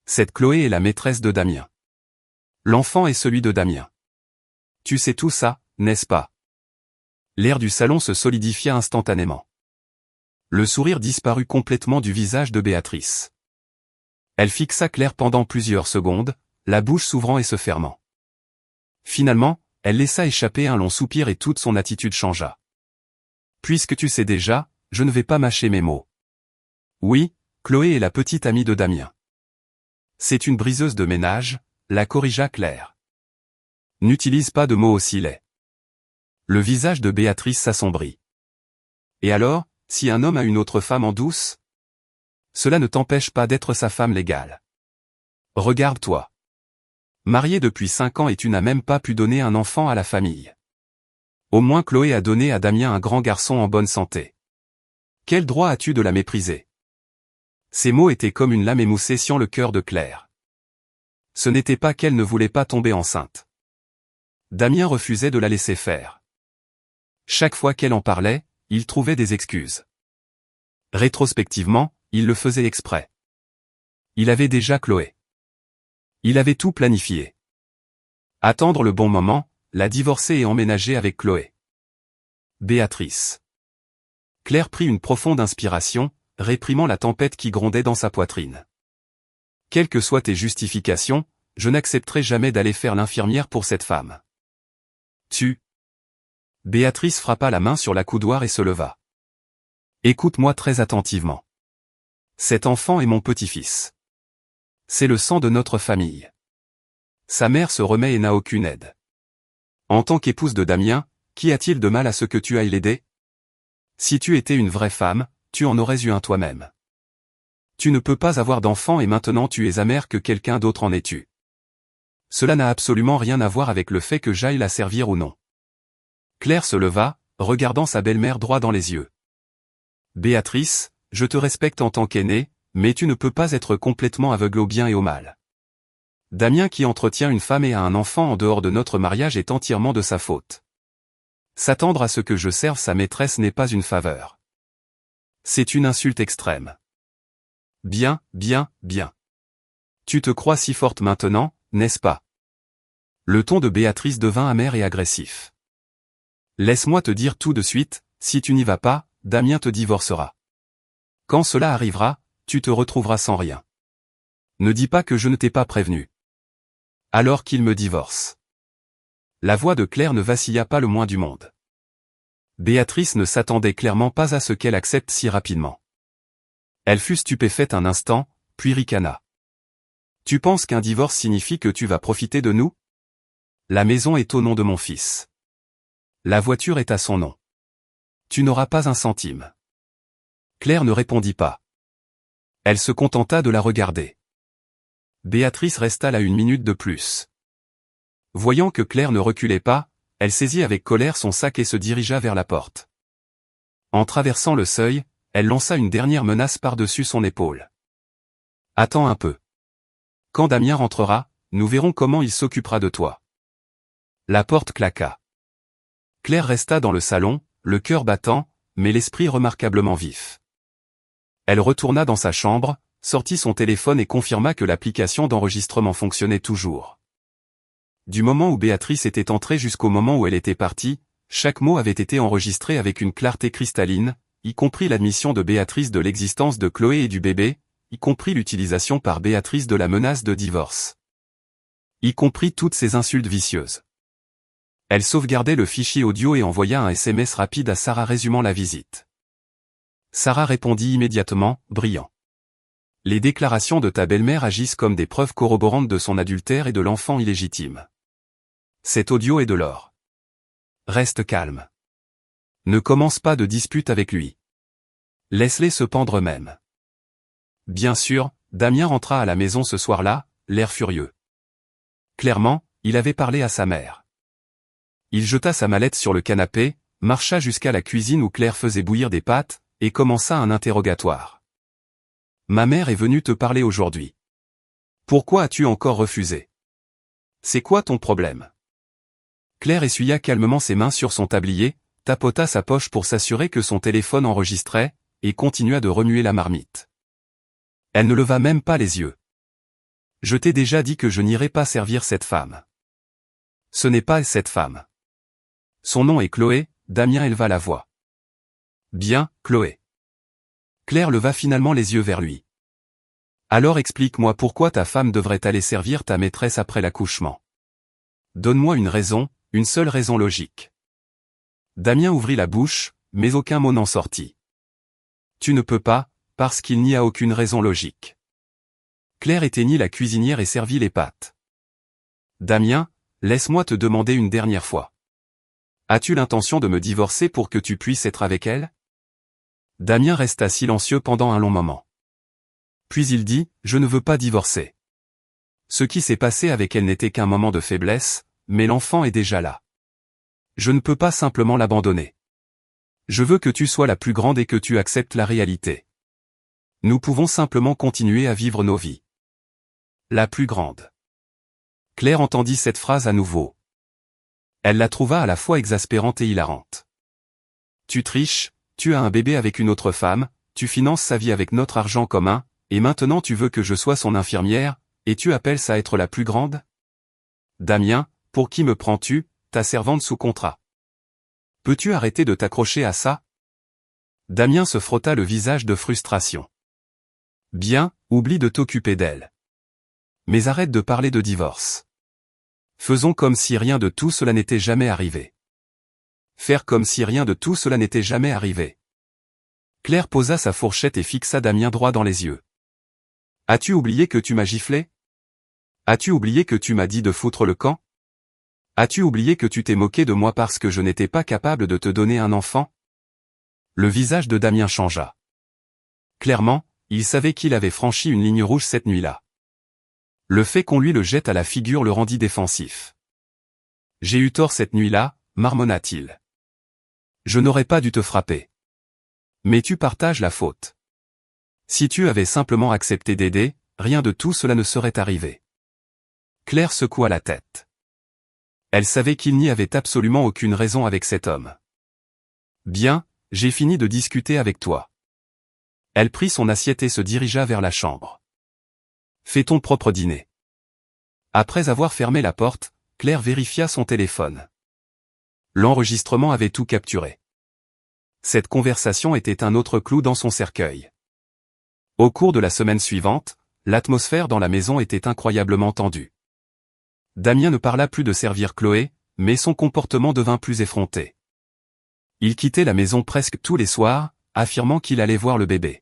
A: Cette Chloé est la maîtresse de Damien. L'enfant est celui de Damien. Tu sais tout ça, n'est-ce pas ? L'air du salon se solidifia instantanément. Le sourire disparut complètement du visage de Béatrice. Elle fixa Claire pendant plusieurs secondes, la bouche s'ouvrant et se fermant. Finalement, elle laissa échapper un long soupir et toute son attitude changea. Puisque tu sais déjà, je ne vais pas mâcher mes mots. Oui, Chloé est la petite amie de Damien. C'est une briseuse de ménage, la corrigea Claire. N'utilise pas de mots aussi laids. Le visage de Béatrice s'assombrit. Et alors, si un homme a une autre femme en douce ? Cela ne t'empêche pas d'être sa femme légale. Regarde-toi. Mariée depuis 5 ans et tu n'as même pas pu donner un enfant à la famille. Au moins Chloé a donné à Damien un grand garçon en bonne santé. Quel droit as-tu de la mépriser? Ces mots étaient comme une lame émoussant le cœur de Claire. Ce n'était pas qu'elle ne voulait pas tomber enceinte. Damien refusait de la laisser faire. Chaque fois qu'elle en parlait, il trouvait des excuses. Rétrospectivement, il le faisait exprès. Il avait déjà Chloé. Il avait tout planifié. Attendre le bon moment, la divorcer et emménager avec Chloé. Béatrice. Claire prit une profonde inspiration, réprimant la tempête qui grondait dans sa poitrine. Quelles que soient tes justifications, je n'accepterai jamais d'aller faire l'infirmière pour cette femme. Béatrice frappa la main sur l'accoudoir et se leva. Écoute-moi très attentivement. Cet enfant est mon petit-fils. C'est le sang de notre famille. Sa mère se remet et n'a aucune aide. En tant qu'épouse de Damien, qu'y a-t-il de mal à ce que tu ailles l'aider? Si tu étais une vraie femme, tu en aurais eu un toi-même. Tu ne peux pas avoir d'enfant et maintenant tu es amère que quelqu'un d'autre en ait eu. Cela n'a absolument rien à voir avec le fait que j'aille la servir ou non. Claire se leva, regardant sa belle-mère droit dans les yeux. Béatrice, je te respecte en tant qu'aînée, mais tu ne peux pas être complètement aveugle au bien et au mal. Damien qui entretient une femme et a un enfant en dehors de notre mariage est entièrement de sa faute. S'attendre à ce que je serve sa maîtresse n'est pas une faveur. C'est une insulte extrême. Bien. Tu te crois si forte maintenant, n'est-ce pas? Le ton de Béatrice devint amer et agressif. Laisse-moi te dire tout de suite, si tu n'y vas pas, Damien te divorcera. Quand cela arrivera, tu te retrouveras sans rien. Ne dis pas que je ne t'ai pas prévenu. Alors qu'il me divorce. La voix de Claire ne vacilla pas le moins du monde. Béatrice ne s'attendait clairement pas à ce qu'elle accepte si rapidement. Elle fut stupéfaite un instant, puis ricana. Tu penses qu'un divorce signifie que tu vas profiter de nous? La maison est au nom de mon fils. La voiture est à son nom. Tu n'auras pas un centime. Claire ne répondit pas. Elle se contenta de la regarder. Béatrice resta là 1 minute de plus. Voyant que Claire ne reculait pas, elle saisit avec colère son sac et se dirigea vers la porte. En traversant le seuil, elle lança une dernière menace par-dessus son épaule. Attends un peu. Quand Damien rentrera, nous verrons comment il s'occupera de toi. La porte claqua. Claire resta dans le salon, le cœur battant, mais l'esprit remarquablement vif. Elle retourna dans sa chambre, sortit son téléphone et confirma que l'application d'enregistrement fonctionnait toujours. Du moment où Béatrice était entrée jusqu'au moment où elle était partie, chaque mot avait été enregistré avec une clarté cristalline, y compris l'admission de Béatrice de l'existence de Chloé et du bébé, y compris l'utilisation par Béatrice de la menace de divorce. Y compris toutes ces insultes vicieuses. Elle sauvegardait le fichier audio et envoya un SMS rapide à Sarah résumant la visite. Sarah répondit immédiatement, brillant. Les déclarations de ta belle-mère agissent comme des preuves corroborantes de son adultère et de l'enfant illégitime. Cet audio est de l'or. Reste calme. Ne commence pas de dispute avec lui. Laisse-les se pendre eux-mêmes. Bien sûr, Damien rentra à la maison ce soir-là, l'air furieux. Clairement, il avait parlé à sa mère. Il jeta sa mallette sur le canapé, marcha jusqu'à la cuisine où Claire faisait bouillir des pâtes, et commença un interrogatoire. Ma mère est venue te parler aujourd'hui. Pourquoi as-tu encore refusé? C'est quoi ton problème? Claire essuya calmement ses mains sur son tablier, tapota sa poche pour s'assurer que son téléphone enregistrait, et continua de remuer la marmite. Elle ne leva même pas les yeux. Je t'ai déjà dit que je n'irai pas servir cette femme. Ce n'est pas cette femme. Son nom est Chloé, Damien éleva la voix. Bien, Chloé. Claire leva finalement les yeux vers lui. Alors explique-moi pourquoi ta femme devrait aller servir ta maîtresse après l'accouchement. Donne-moi une raison, une seule raison logique. Damien ouvrit la bouche, mais aucun mot n'en sortit. Tu ne peux pas, parce qu'il n'y a aucune raison logique. Claire éteignit la cuisinière et servit les pâtes. Damien, laisse-moi te demander une dernière fois. As-tu l'intention de me divorcer pour que tu puisses être avec elle? Damien resta silencieux pendant un long moment. Puis il dit, je ne veux pas divorcer. Ce qui s'est passé avec elle n'était qu'un moment de faiblesse, mais l'enfant est déjà là. Je ne peux pas simplement l'abandonner. Je veux que tu sois la plus grande et que tu acceptes la réalité. Nous pouvons simplement continuer à vivre nos vies. La plus grande. Claire entendit cette phrase à nouveau. Elle la trouva à la fois exaspérante et hilarante. Tu triches, tu as un bébé avec une autre femme, tu finances sa vie avec notre argent commun, et maintenant tu veux que je sois son infirmière, et tu appelles ça être la plus grande? Damien, pour qui me prends-tu, ta servante sous contrat? Peux-tu arrêter de t'accrocher à ça? Damien se frotta le visage de frustration. Bien, oublie de t'occuper d'elle. Mais arrête de parler de divorce. Faisons comme si rien de tout cela n'était jamais arrivé. Faire comme si rien de tout cela n'était jamais arrivé. Claire posa sa fourchette et fixa Damien droit dans les yeux. As-tu oublié que tu m'as giflé? As-tu oublié que tu m'as dit de foutre le camp? As-tu oublié que tu t'es moqué de moi parce que je n'étais pas capable de te donner un enfant? Le visage de Damien changea. Clairement, il savait qu'il avait franchi une ligne rouge cette nuit-là. Le fait qu'on lui le jette à la figure le rendit défensif. J'ai eu tort cette nuit-là, marmonna-t-il. Je n'aurais pas dû te frapper. Mais tu partages la faute. Si tu avais simplement accepté d'aider, rien de tout cela ne serait arrivé. Claire secoua la tête. Elle savait qu'il n'y avait absolument aucune raison avec cet homme. Bien, j'ai fini de discuter avec toi. Elle prit son assiette et se dirigea vers la chambre. Fais ton propre dîner. Après avoir fermé la porte, Claire vérifia son téléphone. L'enregistrement avait tout capturé. Cette conversation était un autre clou dans son cercueil. Au cours de la semaine suivante, l'atmosphère dans la maison était incroyablement tendue. Damien ne parla plus de servir Chloé, mais son comportement devint plus effronté. Il quittait la maison presque tous les soirs, affirmant qu'il allait voir le bébé.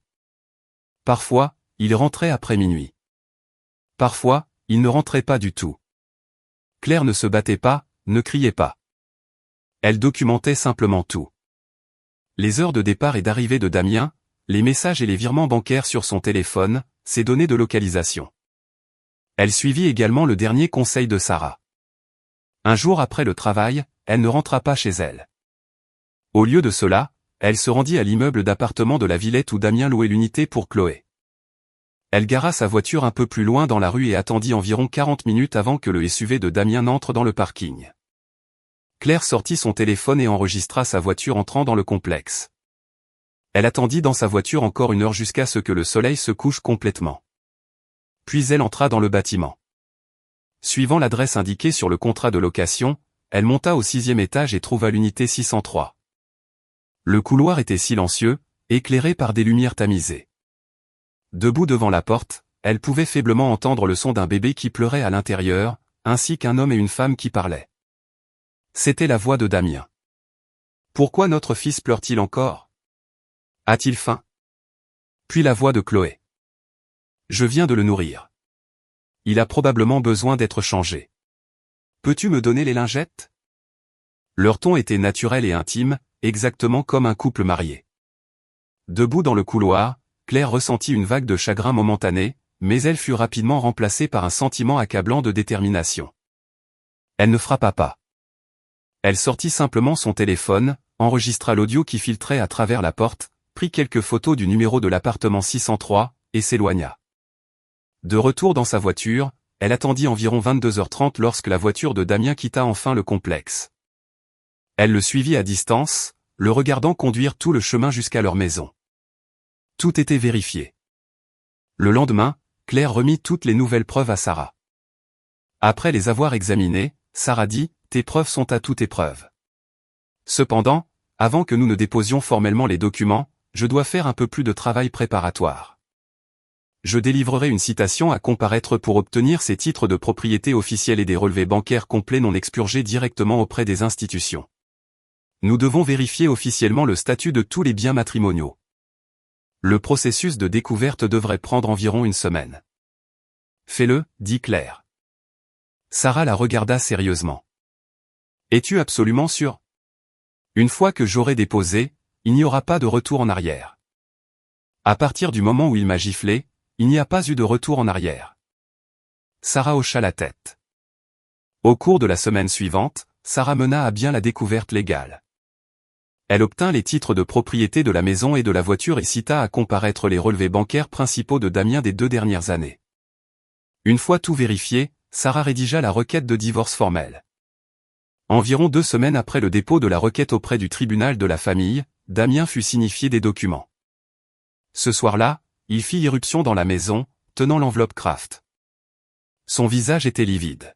A: Parfois, il rentrait après minuit. Parfois, il ne rentrait pas du tout. Claire ne se battait pas, ne criait pas. Elle documentait simplement tout. Les heures de départ et d'arrivée de Damien, les messages et les virements bancaires sur son téléphone, ses données de localisation. Elle suivit également le dernier conseil de Sarah. Un jour après le travail, elle ne rentra pas chez elle. Au lieu de cela, elle se rendit à l'immeuble d'appartements de la Villette où Damien louait l'unité pour Chloé. Elle gara sa voiture un peu plus loin dans la rue et attendit environ 40 minutes avant que le SUV de Damien n'entre dans le parking. Claire sortit son téléphone et enregistra sa voiture entrant dans le complexe. Elle attendit dans sa voiture encore une heure jusqu'à ce que le soleil se couche complètement. Puis elle entra dans le bâtiment. Suivant l'adresse indiquée sur le contrat de location, elle monta au 6e étage et trouva l'unité 603. Le couloir était silencieux, éclairé par des lumières tamisées. Debout devant la porte, elle pouvait faiblement entendre le son d'un bébé qui pleurait à l'intérieur, ainsi qu'un homme et une femme qui parlaient. C'était la voix de Damien. Pourquoi notre fils pleure-t-il encore? A-t-il faim? Puis la voix de Chloé. Je viens de le nourrir. Il a probablement besoin d'être changé. Peux-tu me donner les lingettes? Leur ton était naturel et intime, exactement comme un couple marié. Debout dans le couloir, Claire ressentit une vague de chagrin momentané, mais elle fut rapidement remplacée par un sentiment accablant de détermination. Elle ne frappa pas. Elle sortit simplement son téléphone, enregistra l'audio qui filtrait à travers la porte, prit quelques photos du numéro de l'appartement 603, et s'éloigna. De retour dans sa voiture, elle attendit environ 22h30 lorsque la voiture de Damien quitta enfin le complexe. Elle le suivit à distance, le regardant conduire tout le chemin jusqu'à leur maison. Tout était vérifié. Le lendemain, Claire remit toutes les nouvelles preuves à Sarah. Après les avoir examinées, Sarah dit « Tes preuves sont à toute épreuve. Cependant, avant que nous ne déposions formellement les documents, je dois faire un peu plus de travail préparatoire. Je délivrerai une citation à comparaître pour obtenir ces titres de propriété officiels et des relevés bancaires complets non expurgés directement auprès des institutions. Nous devons vérifier officiellement le statut de tous les biens matrimoniaux. Le processus de découverte devrait prendre environ une semaine. Fais-le, dit Claire. Sarah la regarda sérieusement. Es-tu absolument sûr? Une fois que j'aurai déposé, il n'y aura pas de retour en arrière. À partir du moment où il m'a giflé, il n'y a pas eu de retour en arrière. Sarah hocha la tête. Au cours de la semaine suivante, Sarah mena à bien la découverte légale. Elle obtint les titres de propriété de la maison et de la voiture et cita à comparaître les relevés bancaires principaux de Damien des 2 dernières années. Une fois tout vérifié, Sarah rédigea la requête de divorce formel. Environ 2 semaines après le dépôt de la requête auprès du tribunal de la famille, Damien fut signifié des documents. Ce soir-là, il fit irruption dans la maison, tenant l'enveloppe Kraft. Son visage était livide.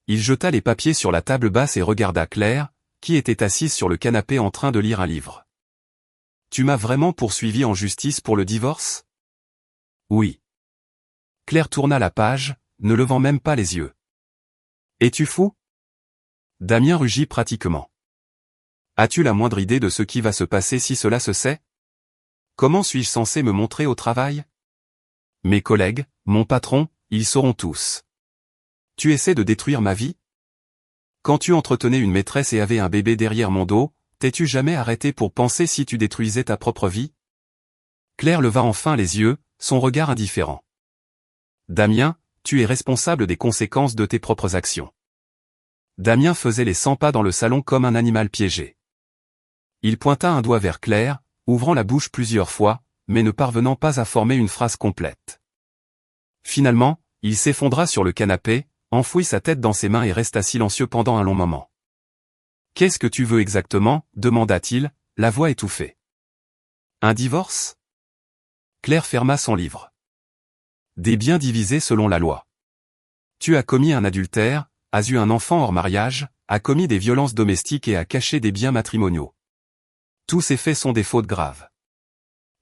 A: Il jeta les papiers sur la table basse et regarda Claire, qui était assise sur le canapé en train de lire un livre. « Tu m'as vraiment poursuivi en justice pour le divorce ? » « Oui. » Claire tourna la page, ne levant même pas les yeux. « Es-tu fou ?» Damien rugit pratiquement. « As-tu la moindre idée de ce qui va se passer si cela se sait ? Comment suis-je censé me montrer au travail ? Mes collègues, mon patron, ils sauront tous. Tu essaies de détruire ma vie ? Quand tu entretenais une maîtresse et avais un bébé derrière mon dos, t'es-tu jamais arrêté pour penser si tu détruisais ta propre vie ? Claire leva enfin les yeux, son regard indifférent. Damien, tu es responsable des conséquences de tes propres actions. Damien faisait les 100 pas dans le salon comme un animal piégé. Il pointa un doigt vers Claire, ouvrant la bouche plusieurs fois, mais ne parvenant pas à former une phrase complète. Finalement, il s'effondra sur le canapé, enfouit sa tête dans ses mains et resta silencieux pendant un long moment. « Qu'est-ce que tu veux exactement ? » demanda-t-il, la voix étouffée. « Un divorce ?» Claire ferma son livre. « Des biens divisés selon la loi. Tu as commis un adultère, as eu un enfant hors mariage, as commis des violences domestiques et as caché des biens matrimoniaux. Tous ces faits sont des fautes graves.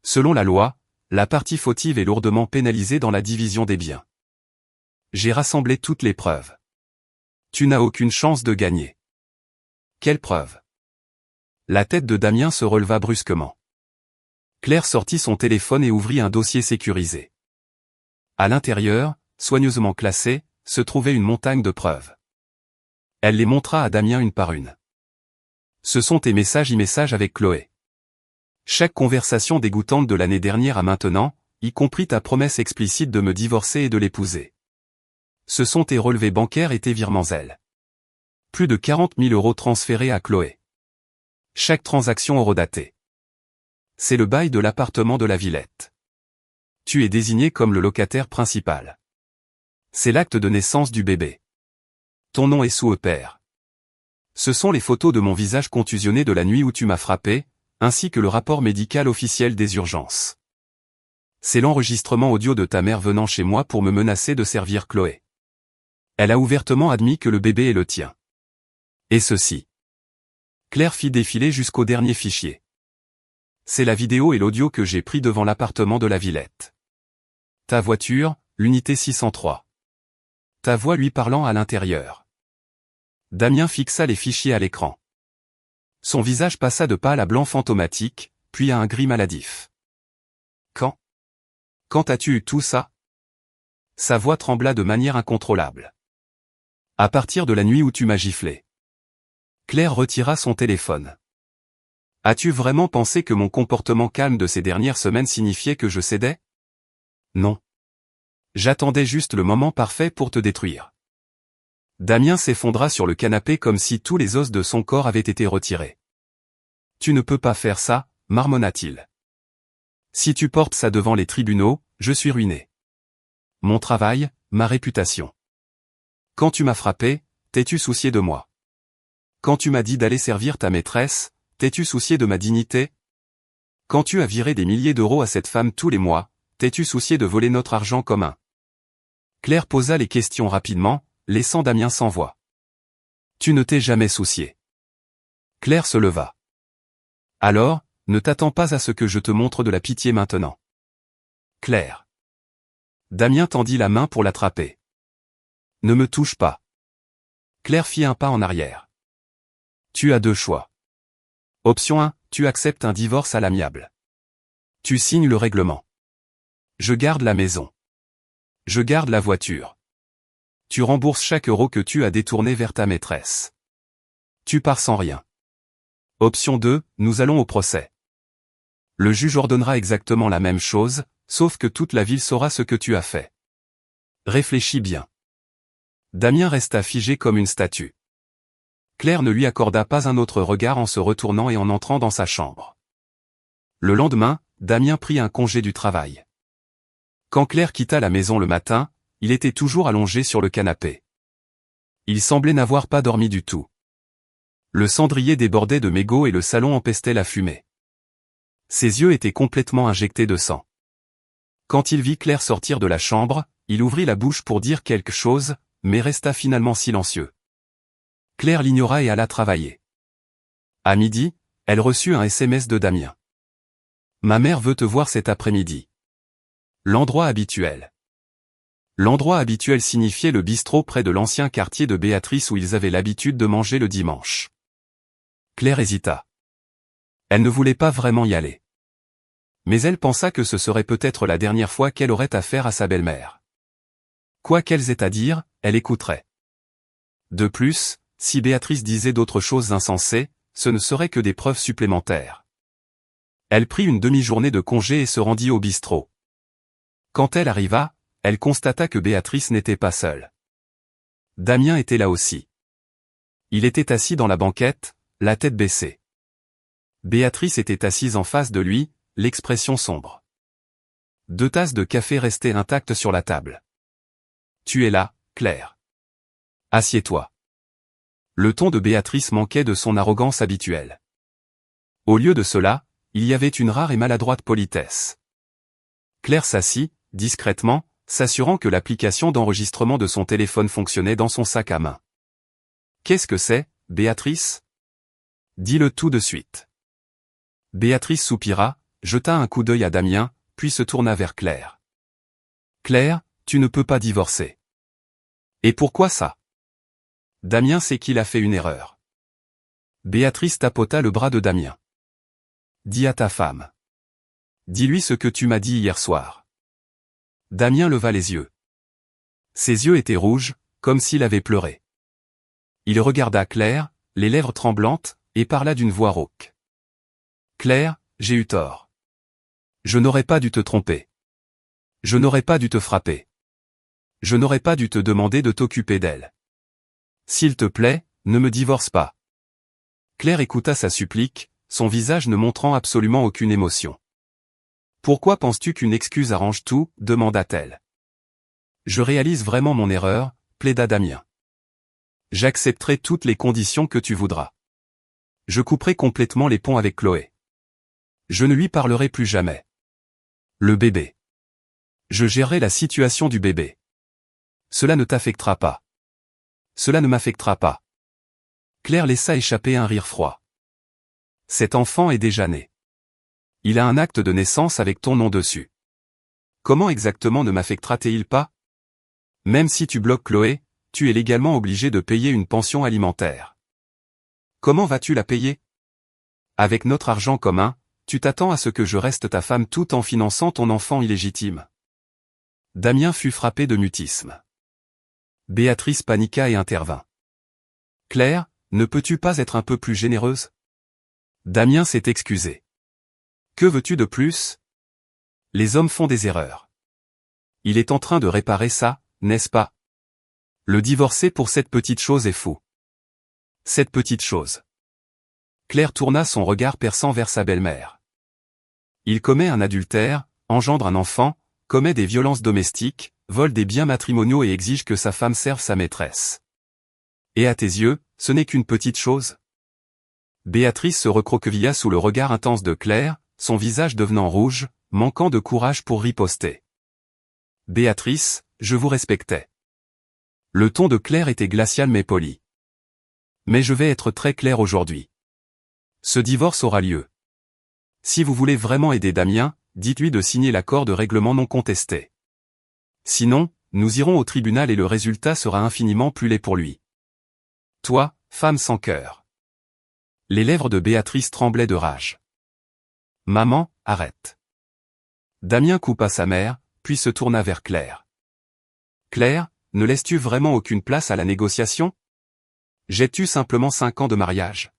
A: Selon la loi, la partie fautive est lourdement pénalisée dans la division des biens. J'ai rassemblé toutes les preuves. Tu n'as aucune chance de gagner. Quelle preuve ? La tête de Damien se releva brusquement. Claire sortit son téléphone et ouvrit un dossier sécurisé. À l'intérieur, soigneusement classé, se trouvait une montagne de preuves. Elle les montra à Damien une par une. Ce sont tes messages e-messages avec Chloé. Chaque conversation dégoûtante de l'année dernière à maintenant, y compris ta promesse explicite de me divorcer et de l'épouser. Ce sont tes relevés bancaires et tes virements Zelle. Plus de 40 000 € transférés à Chloé. Chaque transaction horodatée. C'est le bail de l'appartement de la Villette. Tu es désigné comme le locataire principal. C'est l'acte de naissance du bébé. Ton nom est sous EPR. Ce sont les photos de mon visage contusionné de la nuit où tu m'as frappé, ainsi que le rapport médical officiel des urgences. C'est l'enregistrement audio de ta mère venant chez moi pour me menacer de servir Chloé. Elle a ouvertement admis que le bébé est le tien. Et ceci. Claire fit défiler jusqu'au dernier fichier. C'est la vidéo et l'audio que j'ai pris devant l'appartement de la Villette. Ta voiture, l'unité 603. Ta voix lui parlant à l'intérieur. Damien fixa les fichiers à l'écran. Son visage passa de pâle à blanc fantomatique, puis à un gris maladif. Quand as-tu eu tout ça ? Sa voix trembla de manière incontrôlable. À partir de la nuit où tu m'as giflé. Claire retira son téléphone. As-tu vraiment pensé que mon comportement calme de ces dernières semaines signifiait que je cédais ? Non. J'attendais juste le moment parfait pour te détruire. Damien s'effondra sur le canapé comme si tous les os de son corps avaient été retirés. Tu ne peux pas faire ça, marmonna-t-il. Si tu portes ça devant les tribunaux, je suis ruiné. Mon travail, ma réputation. Quand tu m'as frappé, t'es-tu soucié de moi ? Quand tu m'as dit d'aller servir ta maîtresse, t'es-tu soucié de ma dignité ? Quand tu as viré des milliers d'euros à cette femme tous les mois, t'es-tu soucié de voler notre argent commun ? Claire posa les questions rapidement, laissant Damien sans voix. Tu ne t'es jamais soucié. Claire se leva. Alors, ne t'attends pas à ce que je te montre de la pitié maintenant. Claire. Damien tendit la main pour l'attraper. Ne me touche pas. Claire fit un pas en arrière. Tu as 2 choix. Option 1, tu acceptes un divorce à l'amiable. Tu signes le règlement. Je garde la maison. Je garde la voiture. Tu rembourses chaque euro que tu as détourné vers ta maîtresse. Tu pars sans rien. Option 2, nous allons au procès. Le juge ordonnera exactement la même chose, sauf que toute la ville saura ce que tu as fait. Réfléchis bien. Damien resta figé comme une statue. Claire ne lui accorda pas un autre regard en se retournant et en entrant dans sa chambre. Le lendemain, Damien prit un congé du travail. Quand Claire quitta la maison le matin, il était toujours allongé sur le canapé. Il semblait n'avoir pas dormi du tout. Le cendrier débordait de mégots et le salon empestait la fumée. Ses yeux étaient complètement injectés de sang. Quand il vit Claire sortir de la chambre, il ouvrit la bouche pour dire quelque chose, mais resta finalement silencieux. Claire l'ignora et alla travailler. À midi, elle reçut un SMS de Damien. « Ma mère veut te voir cet après-midi. » L'endroit habituel. L'endroit habituel signifiait le bistrot près de l'ancien quartier de Béatrice où ils avaient l'habitude de manger le dimanche. Claire hésita. Elle ne voulait pas vraiment y aller. Mais elle pensa que ce serait peut-être la dernière fois qu'elle aurait affaire à sa belle-mère. Quoi qu'elles aient à dire, elle écouterait. De plus, si Béatrice disait d'autres choses insensées, ce ne serait que des preuves supplémentaires. Elle prit une demi-journée de congé et se rendit au bistrot. Quand elle arriva, elle constata que Béatrice n'était pas seule. Damien était là aussi. Il était assis dans la banquette, la tête baissée. Béatrice était assise en face de lui, l'expression sombre. 2 tasses de café restaient intactes sur la table. « Tu es là, Claire. Assieds-toi. » Le ton de Béatrice manquait de son arrogance habituelle. Au lieu de cela, il y avait une rare et maladroite politesse. Claire s'assit, discrètement, s'assurant que l'application d'enregistrement de son téléphone fonctionnait dans son sac à main. « Qu'est-ce que c'est, Béatrice ? Dis-le tout de suite. » Béatrice soupira, jeta un coup d'œil à Damien, puis se tourna vers Claire. « Claire, tu ne peux pas divorcer. » « Et pourquoi ça ? » Damien sait qu'il a fait une erreur. Béatrice tapota le bras de Damien. « Dis à ta femme. Dis-lui ce que tu m'as dit hier soir. » Damien leva les yeux. Ses yeux étaient rouges, comme s'il avait pleuré. Il regarda Claire, les lèvres tremblantes, et parla d'une voix rauque. « Claire, j'ai eu tort. Je n'aurais pas dû te tromper. Je n'aurais pas dû te frapper. Je n'aurais pas dû te demander de t'occuper d'elle. S'il te plaît, ne me divorce pas. » Claire écouta sa supplique, son visage ne montrant absolument aucune émotion. « Pourquoi penses-tu qu'une excuse arrange tout ?» demanda-t-elle. « Je réalise vraiment mon erreur, » plaida Damien. « J'accepterai toutes les conditions que tu voudras. Je couperai complètement les ponts avec Chloé. Je ne lui parlerai plus jamais. Le bébé. Je gérerai la situation du bébé. Cela ne t'affectera pas. Cela ne m'affectera pas. » Claire laissa échapper un rire froid. « Cet enfant est déjà né. Il a un acte de naissance avec ton nom dessus. Comment exactement ne m'affectera-t-il pas? Même si tu bloques Chloé, tu es légalement obligé de payer une pension alimentaire. Comment vas-tu la payer? Avec notre argent commun, tu t'attends à ce que je reste ta femme tout en finançant ton enfant illégitime. » Damien fut frappé de mutisme. Béatrice paniqua et intervint. « Claire, ne peux-tu pas être un peu plus généreuse? » Damien s'est excusé. « Que veux-tu de plus? Les hommes font des erreurs. Il est en train de réparer ça, n'est-ce pas? Le divorcer pour cette petite chose est fou. » Cette petite chose. Claire tourna son regard perçant vers sa belle-mère. « Il commet un adultère, engendre un enfant, commet des violences domestiques, vole des biens matrimoniaux et exige que sa femme serve sa maîtresse. Et à tes yeux, ce n'est qu'une petite chose? » Béatrice se recroquevilla sous le regard intense de Claire, son visage devenant rouge, manquant de courage pour riposter. « Béatrice, je vous respectais. » Le ton de Claire était glacial mais poli. « Mais je vais être très clair aujourd'hui. Ce divorce aura lieu. Si vous voulez vraiment aider Damien, dites-lui de signer l'accord de règlement non contesté. Sinon, nous irons au tribunal et le résultat sera infiniment plus laid pour lui. Toi, femme sans cœur. » Les lèvres de Béatrice tremblaient de rage. « Maman, arrête. » Damien coupa sa mère, puis se tourna vers Claire. « Claire, ne laisses-tu vraiment aucune place à la négociation? J'ai-tu simplement 5 ans de mariage?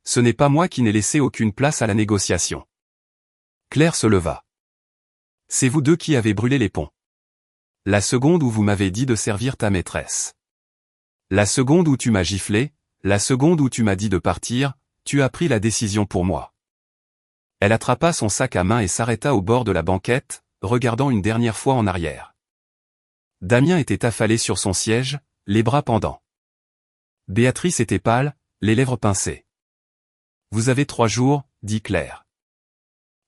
A: Ce n'est pas moi qui n'ai laissé aucune place à la négociation. » Claire se leva. « C'est vous deux qui avez brûlé les ponts. La seconde où vous m'avez dit de servir ta maîtresse. La seconde où tu m'as giflé, la seconde où tu m'as dit de partir, tu as pris la décision pour moi. Elle attrapa son sac à main et s'arrêta au bord de la banquette, regardant une dernière fois en arrière. Damien était affalé sur son siège, les bras pendants. Béatrice était pâle, les lèvres pincées. « Vous avez 3 jours, dit Claire.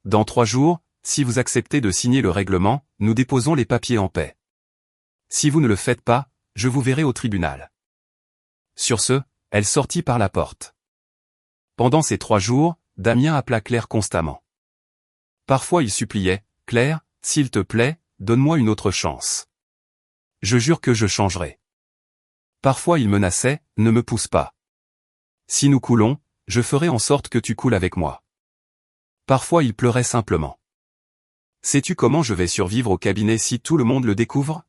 A: Dans 3 jours, si vous acceptez de signer le règlement, nous déposons les papiers en paix. Si vous ne le faites pas, je vous verrai au tribunal. » Sur ce, elle sortit par la porte. Pendant ces 3 jours, Damien appela Claire constamment. Parfois il suppliait, « Claire, s'il te plaît, donne-moi une autre chance. Je jure que je changerai. » Parfois il menaçait, « Ne me pousse pas. Si nous coulons, je ferai en sorte que tu coules avec moi. » Parfois il pleurait simplement. « Sais-tu comment je vais survivre au cabinet si tout le monde le découvre ?»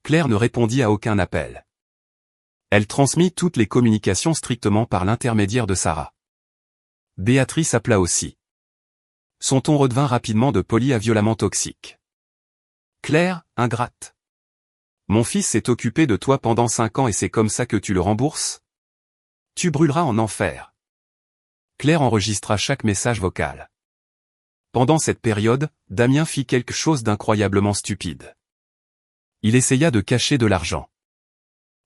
A: Claire ne répondit à aucun appel. Elle transmit toutes les communications strictement par l'intermédiaire de Sarah. Béatrice appela aussi. Son ton redevint rapidement de poli à violemment toxique. « Claire, ingrate. Mon fils s'est occupé de toi pendant 5 ans et c'est comme ça que tu le rembourses? Tu brûleras en enfer. » Claire enregistra chaque message vocal. Pendant cette période, Damien fit quelque chose d'incroyablement stupide. Il essaya de cacher de l'argent.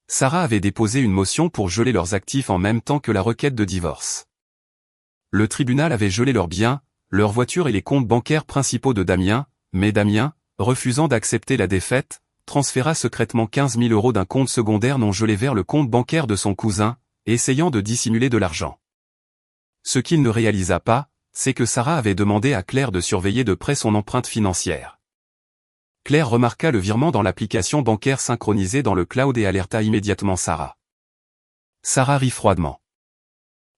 A: Sarah avait déposé une motion pour geler leurs actifs en même temps que la requête de divorce. Le tribunal avait gelé leurs biens, leurs voitures et les comptes bancaires principaux de Damien, mais Damien, refusant d'accepter la défaite, transféra secrètement 15 000 € d'un compte secondaire non gelé vers le compte bancaire de son cousin, essayant de dissimuler de l'argent. Ce qu'il ne réalisa pas, c'est que Sarah avait demandé à Claire de surveiller de près son empreinte financière. Claire remarqua le virement dans l'application bancaire synchronisée dans le cloud et alerta immédiatement Sarah. Sarah rit froidement.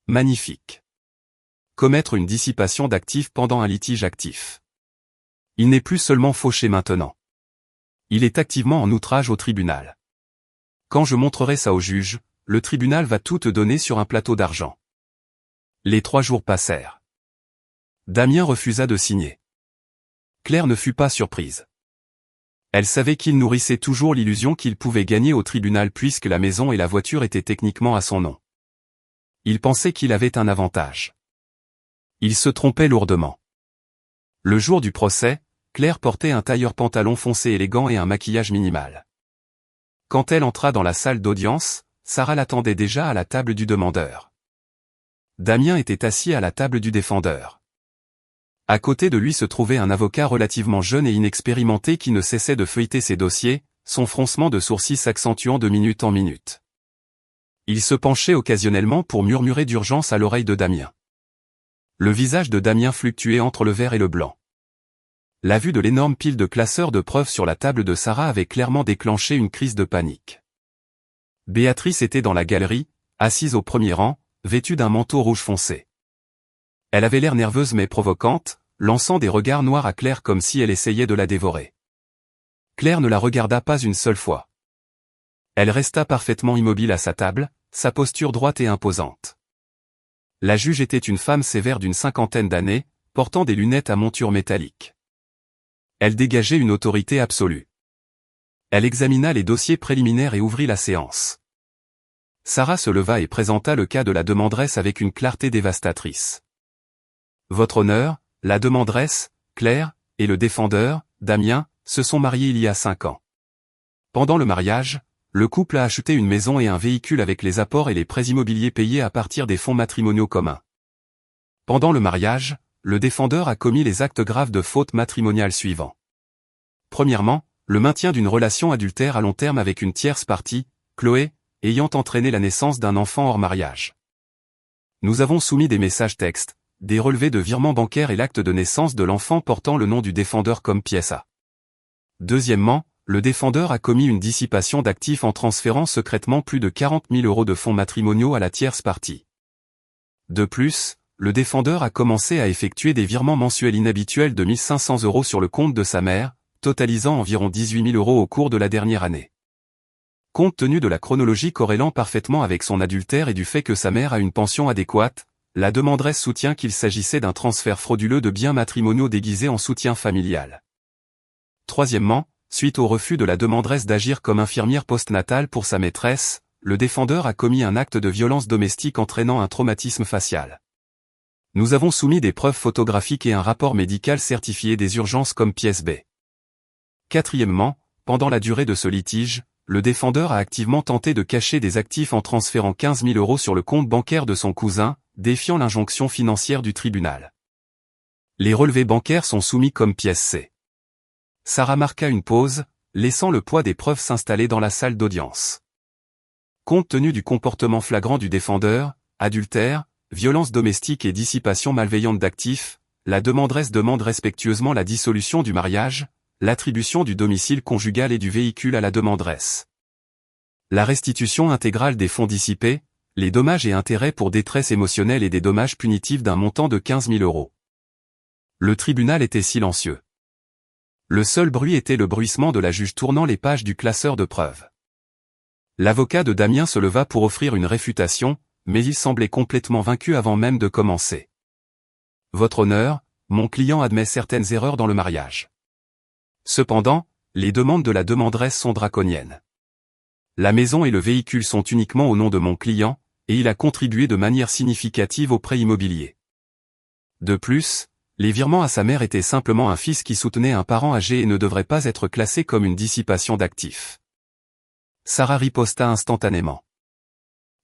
A: Magnifique. Commettre une dissipation d'actifs pendant un litige actif. Il n'est plus seulement fauché maintenant. Il est activement en outrage au tribunal. Quand je montrerai ça au juge, le tribunal va tout te donner sur un plateau d'argent. Les 3 jours passèrent. Damien refusa de signer. Claire ne fut pas surprise. Elle savait qu'il nourrissait toujours l'illusion qu'il pouvait gagner au tribunal puisque la maison et la voiture étaient techniquement à son nom. Il pensait qu'il avait un avantage. Il se trompait lourdement. Le jour du procès, Claire portait un tailleur pantalon foncé élégant et un maquillage minimal. Quand elle entra dans la salle d'audience, Sarah l'attendait déjà à la table du demandeur. Damien était assis à la table du défendeur. À côté de lui se trouvait un avocat relativement jeune et inexpérimenté qui ne cessait de feuilleter ses dossiers, son froncement de sourcils s'accentuant de minute en minute. Il se penchait occasionnellement pour murmurer d'urgence à l'oreille de Damien. Le visage de Damien fluctuait entre le vert et le blanc. La vue de l'énorme pile de classeurs de preuves sur la table de Sarah avait clairement déclenché une crise de panique. Béatrice était dans la galerie, assise au premier rang, vêtue d'un manteau rouge foncé. Elle avait l'air nerveuse mais provocante, lançant des regards noirs à Claire comme si elle essayait de la dévorer. Claire ne la regarda pas une seule fois. Elle resta parfaitement immobile à sa table, sa posture droite et imposante. La juge était une femme sévère d'une 50aine d'années, portant des lunettes à monture métallique. Elle dégageait une autorité absolue. Elle examina les dossiers préliminaires et ouvrit la séance. Sarah se leva et présenta le cas de la demanderesse avec une clarté dévastatrice. Votre honneur, la demanderesse, Claire, et le défendeur, Damien, se sont mariés il y a 5 ans. Pendant le mariage, le couple a acheté une maison et un véhicule avec les apports et les prêts immobiliers payés à partir des fonds matrimoniaux communs. Pendant le mariage, le défendeur a commis les actes graves de faute matrimoniale suivants. Premièrement, le maintien d'une relation adultère à long terme avec une tierce partie, Chloé, ayant entraîné la naissance d'un enfant hors mariage. Nous avons soumis des messages textes, des relevés de virements bancaires et l'acte de naissance de l'enfant portant le nom du défendeur comme pièce A. Deuxièmement, le défendeur a commis une dissipation d'actifs en transférant secrètement plus de 40 000 € de fonds matrimoniaux à la tierce partie. De plus, le défendeur a commencé à effectuer des virements mensuels inhabituels de 1 500 € sur le compte de sa mère, totalisant environ 18 000 € au cours de la dernière année. Compte tenu de la chronologie corrélant parfaitement avec son adultère et du fait que sa mère a une pension adéquate, la demanderesse soutient qu'il s'agissait d'un transfert frauduleux de biens matrimoniaux déguisé en soutien familial. Troisièmement, suite au refus de la demanderesse d'agir comme infirmière postnatale pour sa maîtresse, le défendeur a commis un acte de violence domestique entraînant un traumatisme facial. Nous avons soumis des preuves photographiques et un rapport médical certifié des urgences comme pièce B. Quatrièmement, pendant la durée de ce litige, le défendeur a activement tenté de cacher des actifs en transférant 15 000 € sur le compte bancaire de son cousin, défiant l'injonction financière du tribunal. Les relevés bancaires sont soumis comme pièce C. Sarah marqua une pause, laissant le poids des preuves s'installer dans la salle d'audience. Compte tenu du comportement flagrant du défendeur, adultère, violence domestique et dissipation malveillante d'actifs, la demanderesse demande respectueusement la dissolution du mariage, l'attribution du domicile conjugal et du véhicule à la demanderesse, la restitution intégrale des fonds dissipés, les dommages et intérêts pour détresse émotionnelle et des dommages punitifs d'un montant de 15 000 €. Le tribunal était silencieux. Le seul bruit était le bruissement de la juge tournant les pages du classeur de preuves. L'avocat de Damien se leva pour offrir une réfutation, mais il semblait complètement vaincu avant même de commencer. Votre honneur, mon client admet certaines erreurs dans le mariage. Cependant, les demandes de la demanderesse sont draconiennes. La maison et le véhicule sont uniquement au nom de mon client, et il a contribué de manière significative au prêt immobilier. De plus, les virements à sa mère étaient simplement un fils qui soutenait un parent âgé et ne devrait pas être classé comme une dissipation d'actifs. Sarah riposta instantanément.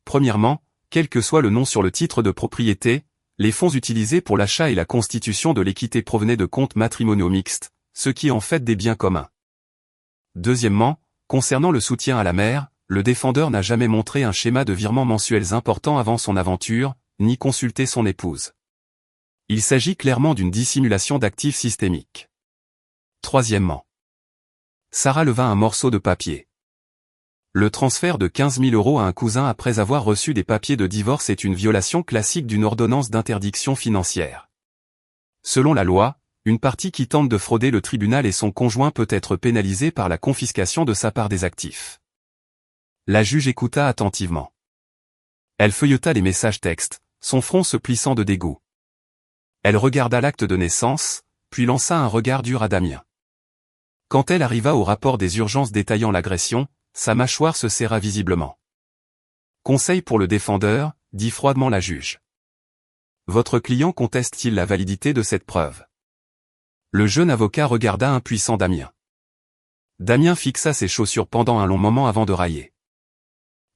A: Premièrement, quel que soit le nom sur le titre de propriété, les fonds utilisés pour l'achat et la constitution de l'équité provenaient de comptes matrimoniaux mixtes, ce qui en fait des biens communs. Deuxièmement, concernant le soutien à la mère, le défendeur n'a jamais montré un schéma de virements mensuels important avant son aventure, ni consulté son épouse. Il s'agit clairement d'une dissimulation d'actifs systémique. Troisièmement, Sarah leva un morceau de papier. Le transfert de 15 000 € à un cousin après avoir reçu des papiers de divorce est une violation classique d'une ordonnance d'interdiction financière. Selon la loi, une partie qui tente de frauder le tribunal et son conjoint peut être pénalisée par la confiscation de sa part des actifs. La juge écouta attentivement. Elle feuilleta les messages textes, son front se plissant de dégoût. Elle regarda l'acte de naissance, puis lança un regard dur à Damien. Quand elle arriva au rapport des urgences détaillant l'agression, sa mâchoire se serra visiblement. Conseil pour le défendeur, dit froidement la juge. Votre client conteste-t-il la validité de cette preuve? Le jeune avocat regarda impuissant Damien. Damien fixa ses chaussures pendant un long moment avant de railler.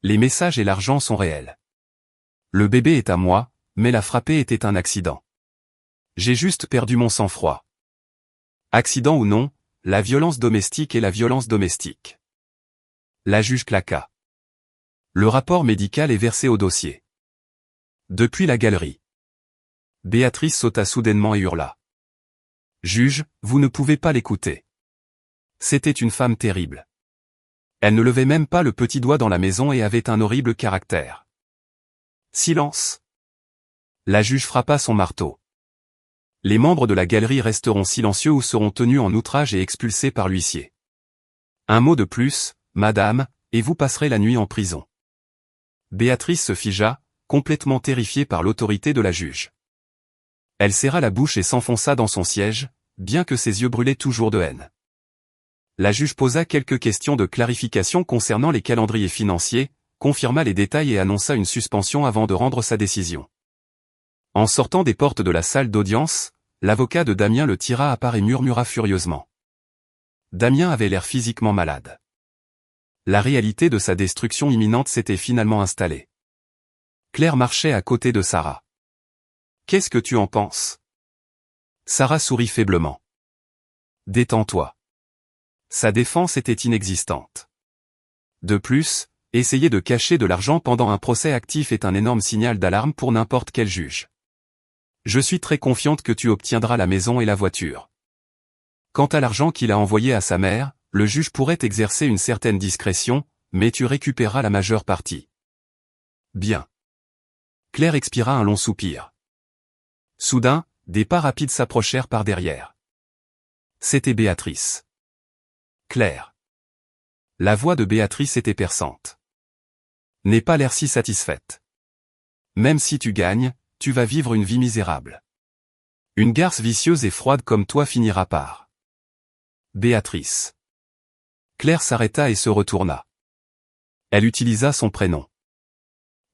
A: Les messages et l'argent sont réels. Le bébé est à moi, mais la frappée était un accident. J'ai juste perdu mon sang-froid. Accident ou non, la violence domestique est la violence domestique. La juge claqua. Le rapport médical est versé au dossier. Depuis la galerie. Béatrice sauta soudainement et hurla. Juge, vous ne pouvez pas l'écouter. C'était une femme terrible. Elle ne levait même pas le petit doigt dans la maison et avait un horrible caractère. Silence. La juge frappa son marteau. Les membres de la galerie resteront silencieux ou seront tenus en outrage et expulsés par l'huissier. Un mot de plus, madame, et vous passerez la nuit en prison. Béatrice se figea, complètement terrifiée par l'autorité de la juge. Elle serra la bouche et s'enfonça dans son siège, bien que ses yeux brûlaient toujours de haine. La juge posa quelques questions de clarification concernant les calendriers financiers, confirma les détails et annonça une suspension avant de rendre sa décision. En sortant des portes de la salle d'audience, l'avocat de Damien le tira à part et murmura furieusement. Damien avait l'air physiquement malade. La réalité de sa destruction imminente s'était finalement installée. Claire marchait à côté de Sarah. « Qu'est-ce que tu en penses ?» Sarah sourit faiblement. « Détends-toi. » Sa défense était inexistante. De plus, essayer de cacher de l'argent pendant un procès actif est un énorme signal d'alarme pour n'importe quel juge. Je suis très confiante que tu obtiendras la maison et la voiture. Quant à l'argent qu'il a envoyé à sa mère, le juge pourrait exercer une certaine discrétion, mais tu récupéreras la majeure partie. Bien. Claire expira un long soupir. Soudain, des pas rapides s'approchèrent par derrière. C'était Béatrice. Claire. La voix de Béatrice était perçante. N'aie pas l'air si satisfaite. Même si tu gagnes, tu vas vivre une vie misérable. Une garce vicieuse et froide comme toi finira par. Béatrice. Claire s'arrêta et se retourna. Elle utilisa son prénom.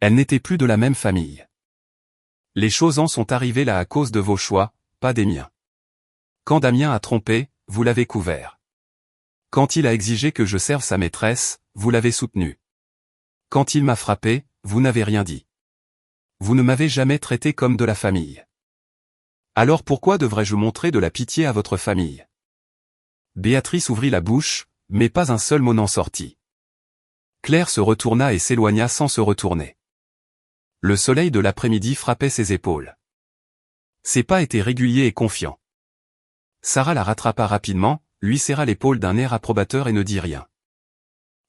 A: Elle n'était plus de la même famille. Les choses en sont arrivées là à cause de vos choix, pas des miens. Quand Damien a trompé, vous l'avez couvert. Quand il a exigé que je serve sa maîtresse, vous l'avez soutenu. Quand il m'a frappé, vous n'avez rien dit. Vous ne m'avez jamais traité comme de la famille. Alors pourquoi devrais-je montrer de la pitié à votre famille? Béatrice ouvrit la bouche, mais pas un seul mot n'en sortit. Claire se retourna et s'éloigna sans se retourner. Le soleil de l'après-midi frappait ses épaules. Ses pas étaient réguliers et confiants. Sarah la rattrapa rapidement, lui serra l'épaule d'un air approbateur et ne dit rien.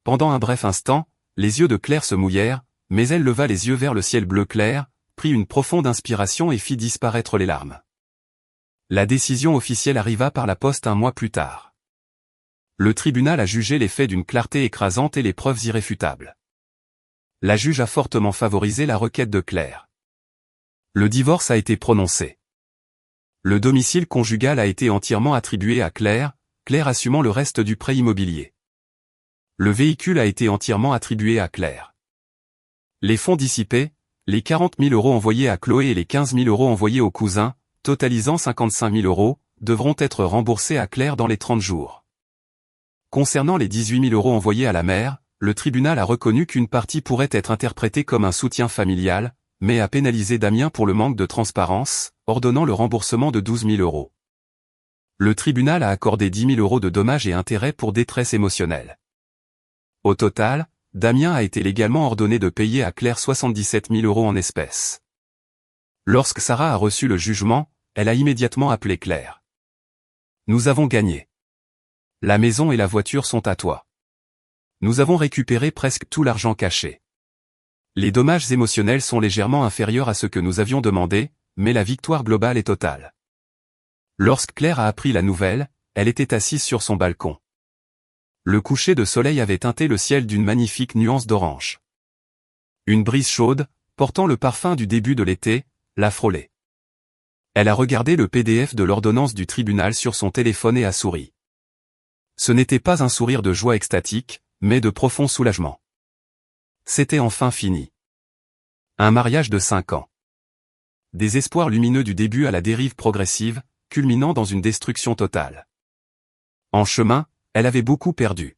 A: Pendant un bref instant, les yeux de Claire se mouillèrent, mais elle leva les yeux vers le ciel bleu clair, prit une profonde inspiration et fit disparaître les larmes. La décision officielle arriva par la poste un mois plus tard. Le tribunal a jugé les faits d'une clarté écrasante et les preuves irréfutables. La juge a fortement favorisé la requête de Claire. Le divorce a été prononcé. Le domicile conjugal a été entièrement attribué à Claire, Claire assumant le reste du prêt immobilier. Le véhicule a été entièrement attribué à Claire. Les fonds dissipés, les 40 000 € envoyés à Chloé et les 15 000 € envoyés au cousin, totalisant 55 000 €, devront être remboursés à Claire dans les 30 jours. Concernant les 18 000 € envoyés à la mère, le tribunal a reconnu qu'une partie pourrait être interprétée comme un soutien familial, mais a pénalisé Damien pour le manque de transparence, ordonnant le remboursement de 12 000 €. Le tribunal a accordé 10 000 € de dommages et intérêts pour détresse émotionnelle. Au total, Damien a été légalement ordonné de payer à Claire 77 000 € en espèces. Lorsque Sarah a reçu le jugement, elle a immédiatement appelé Claire. Nous avons gagné. La maison et la voiture sont à toi. Nous avons récupéré presque tout l'argent caché. Les dommages émotionnels sont légèrement inférieurs à ce que nous avions demandé, mais la victoire globale est totale. Lorsque Claire a appris la nouvelle, elle était assise sur son balcon. Le coucher de soleil avait teinté le ciel d'une magnifique nuance d'orange. Une brise chaude, portant le parfum du début de l'été, la frôlait. Elle a regardé le PDF de l'ordonnance du tribunal sur son téléphone et a souri. Ce n'était pas un sourire de joie extatique, mais de profond soulagement. C'était enfin fini. Un mariage de 5 ans. Des espoirs lumineux du début à la dérive progressive, culminant dans une destruction totale. En chemin, elle avait beaucoup perdu.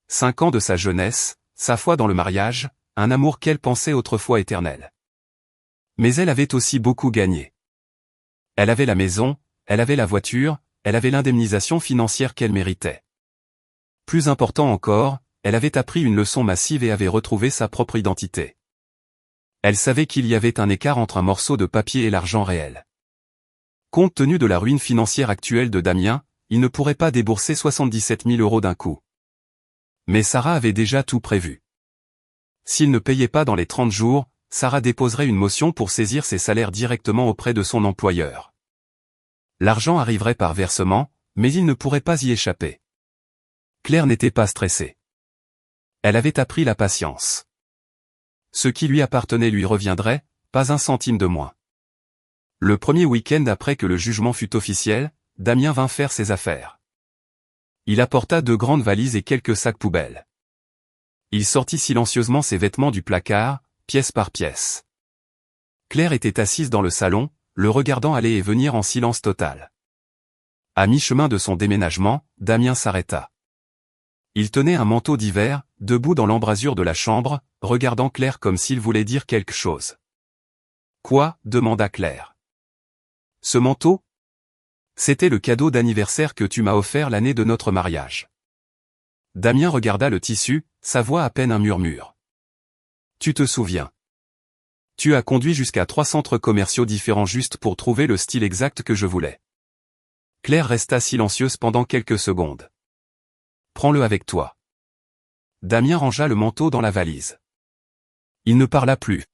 A: 5 ans de sa jeunesse, sa foi dans le mariage, un amour qu'elle pensait autrefois éternel. Mais elle avait aussi beaucoup gagné. Elle avait la maison, elle avait la voiture, elle avait l'indemnisation financière qu'elle méritait. Plus important encore, elle avait appris une leçon massive et avait retrouvé sa propre identité. Elle savait qu'il y avait un écart entre un morceau de papier et l'argent réel. Compte tenu de la ruine financière actuelle de Damien, il ne pourrait pas débourser 77 000 € d'un coup. Mais Sarah avait déjà tout prévu. S'il ne payait pas dans les 30 jours, Sarah déposerait une motion pour saisir ses salaires directement auprès de son employeur. L'argent arriverait par versement, mais il ne pourrait pas y échapper. Claire n'était pas stressée. Elle avait appris la patience. Ce qui lui appartenait lui reviendrait, pas un centime de moins. Le premier week-end après que le jugement fut officiel, Damien vint faire ses affaires. Il apporta 2 grandes valises et quelques sacs poubelles. Il sortit silencieusement ses vêtements du placard, pièce par pièce. Claire était assise dans le salon, le regardant aller et venir en silence total. À mi-chemin de son déménagement, Damien s'arrêta. Il tenait un manteau d'hiver, debout dans l'embrasure de la chambre, regardant Claire comme s'il voulait dire quelque chose. « Quoi » demanda Claire. « Ce manteau ? C'était le cadeau d'anniversaire que tu m'as offert l'année de notre mariage. » Damien regarda le tissu, sa voix à peine un murmure. « Tu te souviens. Tu as conduit jusqu'à 3 centres commerciaux différents juste pour trouver le style exact que je voulais. » Claire resta silencieuse pendant quelques secondes. « Prends-le avec toi. » Damien rangea le manteau dans la valise. Il ne parla plus.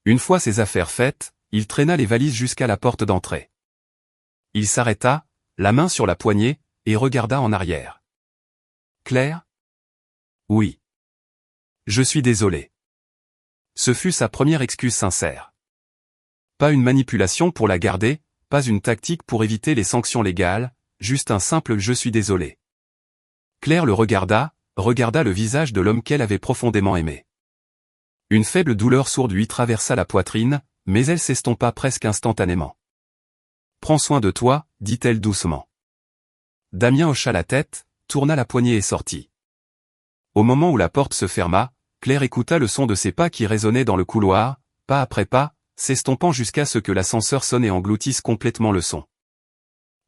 A: Une fois ses affaires faites, il traîna les valises jusqu'à la porte d'entrée. Il s'arrêta, la main sur la poignée, et regarda en arrière. « Claire ? » ?»« Oui. »« Je suis désolé. » Ce fut sa première excuse sincère. Pas une manipulation pour la garder, pas une tactique pour éviter les sanctions légales, juste un simple « je suis désolé ». Claire le regarda le visage de l'homme qu'elle avait profondément aimé. Une faible douleur sourde lui traversa la poitrine, mais elle s'estompa presque instantanément. « Prends soin de toi, dit-elle doucement. » Damien hocha la tête, tourna la poignée et sortit. Au moment où la porte se ferma, Claire écouta le son de ses pas qui résonnaient dans le couloir, pas après pas, s'estompant jusqu'à ce que l'ascenseur sonne et engloutisse complètement le son.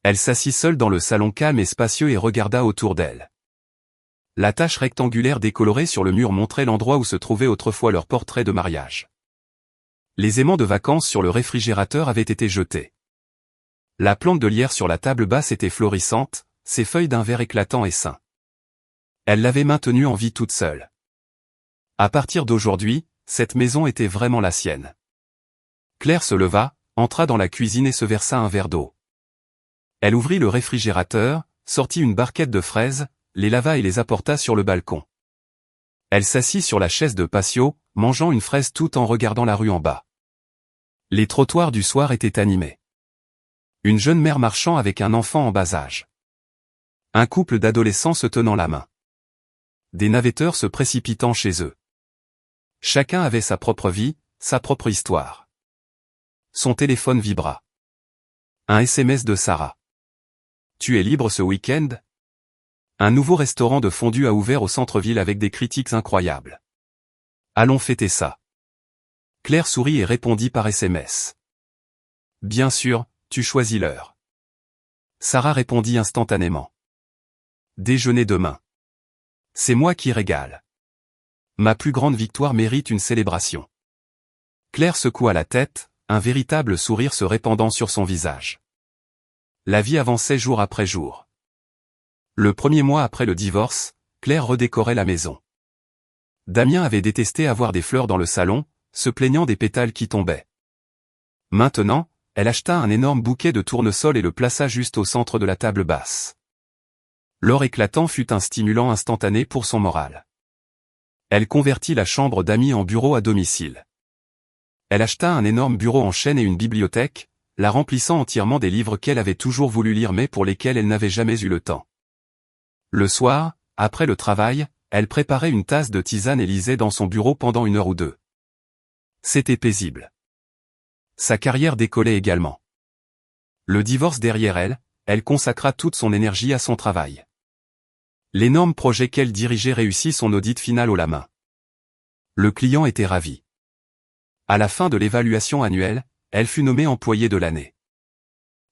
A: Elle s'assit seule dans le salon calme et spacieux et regarda autour d'elle. La tache rectangulaire décolorée sur le mur montrait l'endroit où se trouvait autrefois leur portrait de mariage. Les aimants de vacances sur le réfrigérateur avaient été jetés. La plante de lierre sur la table basse était florissante, ses feuilles d'un vert éclatant et sain. Elle l'avait maintenue en vie toute seule. À partir d'aujourd'hui, cette maison était vraiment la sienne. Claire se leva, entra dans la cuisine et se versa un verre d'eau. Elle ouvrit le réfrigérateur, sortit une barquette de fraises, les lava et les apporta sur le balcon. Elle s'assit sur la chaise de patio, mangeant une fraise tout en regardant la rue en bas. Les trottoirs du soir étaient animés. Une jeune mère marchant avec un enfant en bas âge. Un couple d'adolescents se tenant la main. Des navetteurs se précipitant chez eux. Chacun avait sa propre vie, sa propre histoire. Son téléphone vibra. Un SMS de Sarah. « Tu es libre ce week-end ?» Un nouveau restaurant de fondue a ouvert au centre-ville avec des critiques incroyables. « Allons fêter ça. » Claire sourit et répondit par SMS. « Bien sûr, tu choisis l'heure. » Sarah répondit instantanément. « Déjeuner demain. C'est moi qui régale. Ma plus grande victoire mérite une célébration. » Claire secoua la tête, un véritable sourire se répandant sur son visage. La vie avançait jour après jour. Le premier mois après le divorce, Claire redécorait la maison. Damien avait détesté avoir des fleurs dans le salon, se plaignant des pétales qui tombaient. Maintenant, elle acheta un énorme bouquet de tournesol et le plaça juste au centre de la table basse. L'or éclatant fut un stimulant instantané pour son moral. Elle convertit la chambre d'amis en bureau à domicile. Elle acheta un énorme bureau en chêne et une bibliothèque, la remplissant entièrement des livres qu'elle avait toujours voulu lire mais pour lesquels elle n'avait jamais eu le temps. Le soir, après le travail, elle préparait une tasse de tisane et lisait dans son bureau pendant 1 heure ou 2. C'était paisible. Sa carrière décollait également. Le divorce derrière elle, elle consacra toute son énergie à son travail. L'énorme projet qu'elle dirigeait réussit son audit final haut la main. Le client était ravi. À la fin de l'évaluation annuelle, elle fut nommée employée de l'année.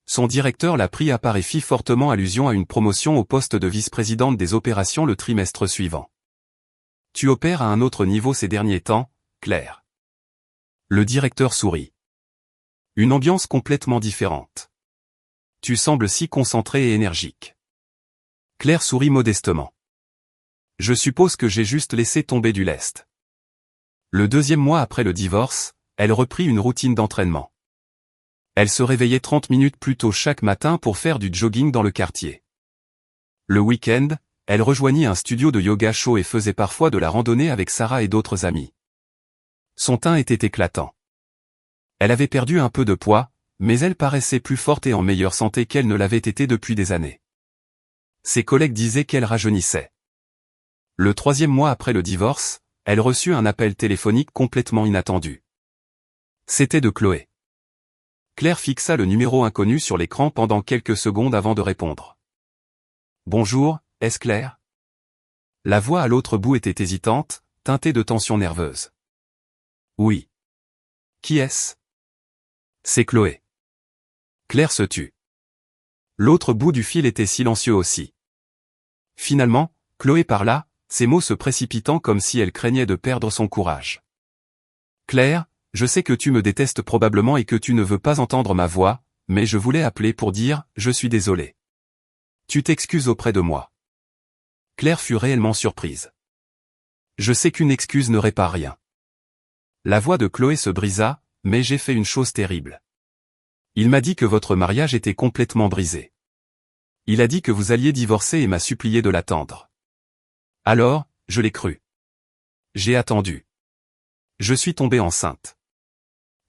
A: Son directeur la prit à part et fit fortement allusion à une promotion au poste de vice-présidente des opérations le trimestre suivant. « Tu opères à un autre niveau ces derniers temps, Claire. » Le directeur sourit. « Une ambiance complètement différente. Tu sembles si concentrée et énergique. » Claire sourit modestement. « Je suppose que j'ai juste laissé tomber du lest. » Le 2e mois après le divorce, elle reprit une routine d'entraînement. Elle se réveillait 30 minutes plus tôt chaque matin pour faire du jogging dans le quartier. Le week-end, elle rejoignit un studio de yoga chaud et faisait parfois de la randonnée avec Sarah et d'autres amis. Son teint était éclatant. Elle avait perdu un peu de poids, mais elle paraissait plus forte et en meilleure santé qu'elle ne l'avait été depuis des années. Ses collègues disaient qu'elle rajeunissait. Le 3e mois après le divorce, elle reçut un appel téléphonique complètement inattendu. C'était de Chloé. Claire fixa le numéro inconnu sur l'écran pendant quelques secondes avant de répondre. « Bonjour, est-ce Claire ?» La voix à l'autre bout était hésitante, teintée de tension nerveuse. « Oui. Qui est-ce ?»« C'est Chloé. » Claire se tut. L'autre bout du fil était silencieux aussi. Finalement, Chloé parla, ses mots se précipitant comme si elle craignait de perdre son courage. « Claire, je sais que tu me détestes probablement et que tu ne veux pas entendre ma voix, mais je voulais appeler pour dire « je suis désolé ». Tu t'excuses auprès de moi. Claire fut réellement surprise. Je sais qu'une excuse ne répare rien. La voix de Chloé se brisa, mais j'ai fait une chose terrible. Il m'a dit que votre mariage était complètement brisé. Il a dit que vous alliez divorcer et m'a supplié de l'attendre. Alors, je l'ai cru. J'ai attendu. Je suis tombée enceinte.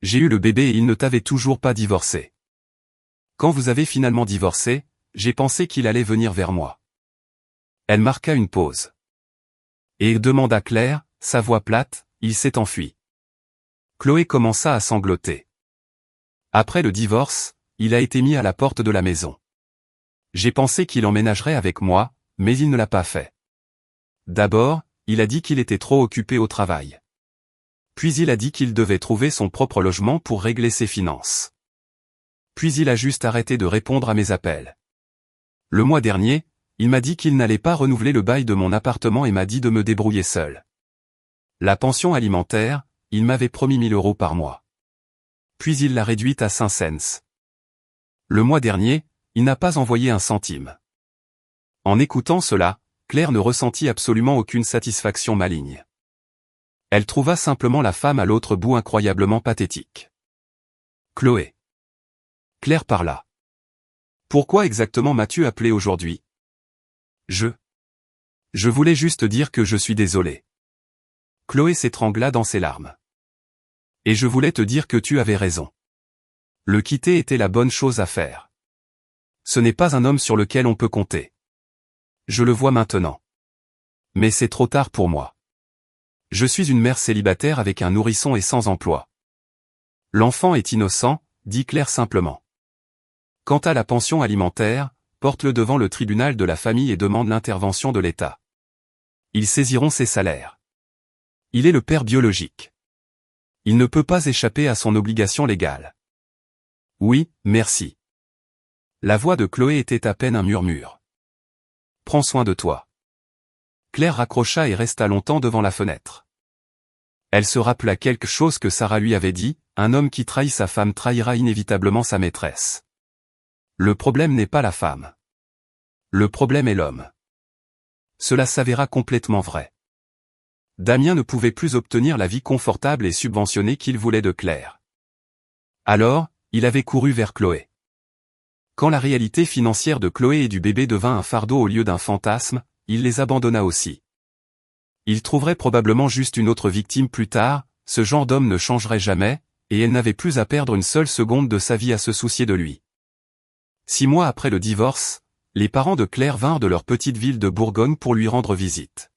A: J'ai eu le bébé et il ne t'avait toujours pas divorcé. Quand vous avez finalement divorcé, j'ai pensé qu'il allait venir vers moi. Elle marqua une pause. Et demanda Claire, sa voix plate, il s'est enfui. Chloé commença à sangloter. Après le divorce, il a été mis à la porte de la maison. J'ai pensé qu'il emménagerait avec moi, mais il ne l'a pas fait. D'abord, il a dit qu'il était trop occupé au travail. Puis il a dit qu'il devait trouver son propre logement pour régler ses finances. Puis il a juste arrêté de répondre à mes appels. Le mois dernier, il m'a dit qu'il n'allait pas renouveler le bail de mon appartement et m'a dit de me débrouiller seul. La pension alimentaire, il m'avait promis 1 000 € par mois. Puis il l'a réduite à 5 cents. Le mois dernier, il n'a pas envoyé un centime. En écoutant cela, Claire ne ressentit absolument aucune satisfaction maligne. Elle trouva simplement la femme à l'autre bout incroyablement pathétique. Chloé. Claire parla. Pourquoi exactement m'as-tu appelé aujourd'hui? Je voulais juste dire que je suis désolé. Chloé s'étrangla dans ses larmes. Et je voulais te dire que tu avais raison. Le quitter était la bonne chose à faire. Ce n'est pas un homme sur lequel on peut compter. Je le vois maintenant. Mais c'est trop tard pour moi. Je suis une mère célibataire avec un nourrisson et sans emploi. L'enfant est innocent, dit Claire simplement. Quant à la pension alimentaire, porte-le devant le tribunal de la famille et demande l'intervention de l'État. Ils saisiront ses salaires. Il est le père biologique. Il ne peut pas échapper à son obligation légale. Oui, merci. La voix de Chloé était à peine un murmure. Prends soin de toi. Claire raccrocha et resta longtemps devant la fenêtre. Elle se rappela quelque chose que Sarah lui avait dit, un homme qui trahit sa femme trahira inévitablement sa maîtresse. Le problème n'est pas la femme. Le problème est l'homme. Cela s'avéra complètement vrai. Damien ne pouvait plus obtenir la vie confortable et subventionnée qu'il voulait de Claire. Alors, il avait couru vers Chloé. Quand la réalité financière de Chloé et du bébé devint un fardeau au lieu d'un fantasme, il les abandonna aussi. Il trouverait probablement juste une autre victime plus tard, ce genre d'homme ne changerait jamais, et elle n'avait plus à perdre une seule seconde de sa vie à se soucier de lui. 6 mois après le divorce, les parents de Claire vinrent de leur petite ville de Bourgogne pour lui rendre visite.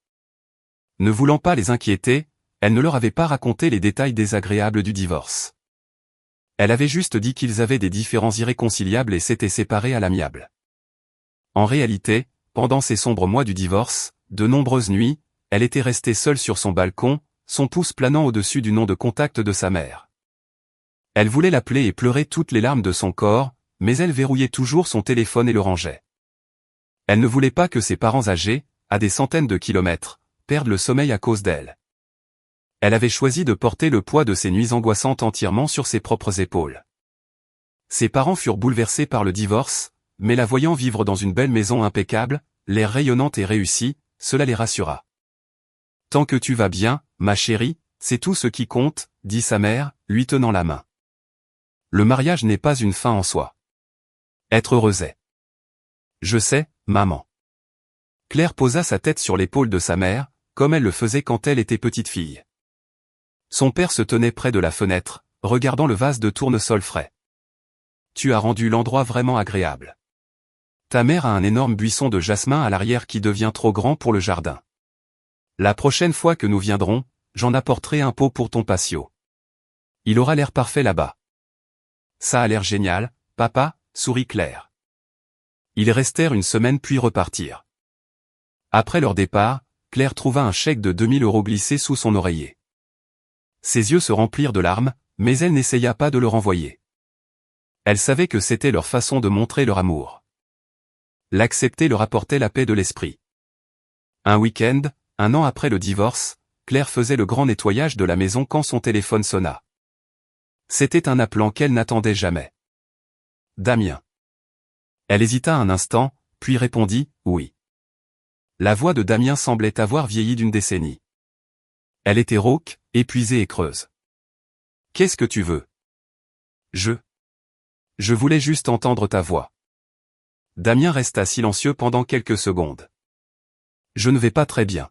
A: Ne voulant pas les inquiéter, elle ne leur avait pas raconté les détails désagréables du divorce. Elle avait juste dit qu'ils avaient des différends irréconciliables et s'étaient séparés à l'amiable. En réalité, pendant ces sombres mois du divorce, de nombreuses nuits, elle était restée seule sur son balcon, son pouce planant au-dessus du nom de contact de sa mère. Elle voulait l'appeler et pleurer toutes les larmes de son corps, mais elle verrouillait toujours son téléphone et le rangeait. Elle ne voulait pas que ses parents âgés, à des centaines de kilomètres, perdent le sommeil à cause d'elle. Elle avait choisi de porter le poids de ces nuits angoissantes entièrement sur ses propres épaules. Ses parents furent bouleversés par le divorce, mais la voyant vivre dans une belle maison impeccable, l'air rayonnante et réussi, cela les rassura. « Tant que tu vas bien, ma chérie, c'est tout ce qui compte, » dit sa mère, lui tenant la main. Le mariage n'est pas une fin en soi. Être heureuse est. Je sais, maman. Claire posa sa tête sur l'épaule de sa mère, comme elle le faisait quand elle était petite fille. Son père se tenait près de la fenêtre, regardant le vase de tournesol frais. Tu as rendu l'endroit vraiment agréable. Ta mère a un énorme buisson de jasmin à l'arrière qui devient trop grand pour le jardin. La prochaine fois que nous viendrons, j'en apporterai un pot pour ton patio. Il aura l'air parfait là-bas. Ça a l'air génial, papa, sourit Claire. Ils restèrent une semaine puis repartirent. Après leur départ, Claire trouva un chèque de 2 000 € glissé sous son oreiller. Ses yeux se remplirent de larmes, mais elle n'essaya pas de le renvoyer. Elle savait que c'était leur façon de montrer leur amour. L'accepter leur apportait la paix de l'esprit. Un week-end, 1 an après le divorce, Claire faisait le grand nettoyage de la maison quand son téléphone sonna. C'était un appelant qu'elle n'attendait jamais. Damien. Elle hésita un instant, puis répondit « oui ». La voix de Damien semblait avoir vieilli d'une décennie. Elle était rauque, épuisée et creuse. « Qu'est-ce que tu veux ? » Je voulais juste entendre ta voix. Damien resta silencieux pendant quelques secondes. « Je ne vais pas très bien.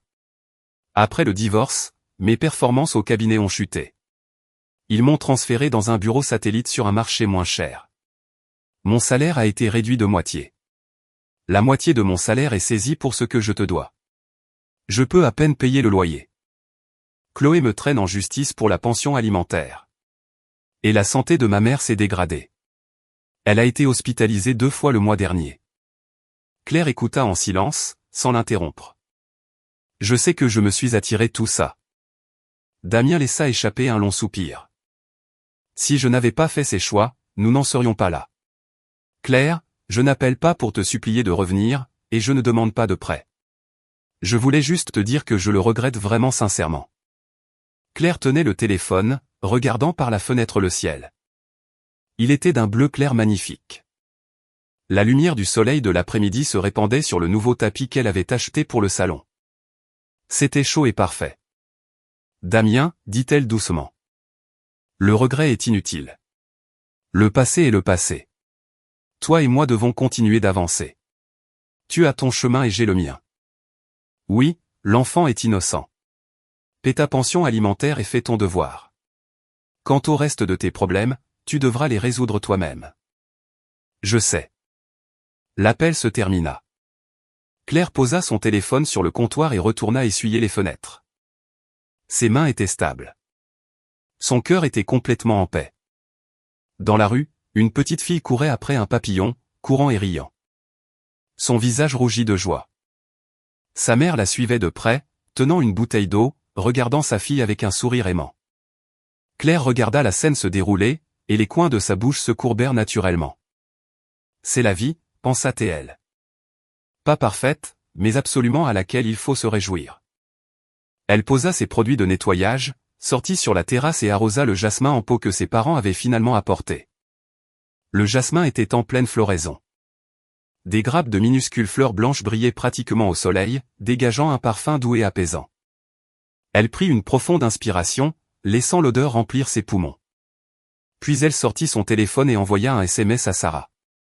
A: Après le divorce, mes performances au cabinet ont chuté. Ils m'ont transféré dans un bureau satellite sur un marché moins cher. Mon salaire a été réduit de moitié. La moitié de mon salaire est saisie pour ce que je te dois. Je peux à peine payer le loyer. Chloé me traîne en justice pour la pension alimentaire. Et la santé de ma mère s'est dégradée. Elle a été hospitalisée 2 fois le mois dernier. Claire écouta en silence, sans l'interrompre. Je sais que je me suis attiré tout ça. Damien laissa échapper un long soupir. Si je n'avais pas fait ces choix, nous n'en serions pas là. Claire, je n'appelle pas pour te supplier de revenir, et je ne demande pas de prêt. Je voulais juste te dire que je le regrette vraiment sincèrement. Claire tenait le téléphone, regardant par la fenêtre le ciel. Il était d'un bleu clair magnifique. La lumière du soleil de l'après-midi se répandait sur le nouveau tapis qu'elle avait acheté pour le salon. C'était chaud et parfait. Damien, dit-elle doucement. Le regret est inutile. Le passé est le passé. Toi et moi devons continuer d'avancer. Tu as ton chemin et j'ai le mien. Oui, l'enfant est innocent. Paie ta pension alimentaire et fais ton devoir. Quant au reste de tes problèmes, tu devras les résoudre toi-même. Je sais. L'appel se termina. Claire posa son téléphone sur le comptoir et retourna essuyer les fenêtres. Ses mains étaient stables. Son cœur était complètement en paix. Dans la rue, une petite fille courait après un papillon, courant et riant. Son visage rougit de joie. Sa mère la suivait de près, tenant une bouteille d'eau, regardant sa fille avec un sourire aimant. Claire regarda la scène se dérouler, et les coins de sa bouche se courbèrent naturellement. C'est la vie, pensa-t-elle. Pas parfaite, mais absolument à laquelle il faut se réjouir. Elle posa ses produits de nettoyage, sortit sur la terrasse et arrosa le jasmin en pot que ses parents avaient finalement apporté. Le jasmin était en pleine floraison. Des grappes de minuscules fleurs blanches brillaient pratiquement au soleil, dégageant un parfum doux et apaisant. Elle prit une profonde inspiration, laissant l'odeur remplir ses poumons. Puis elle sortit son téléphone et envoya un SMS à Sarah.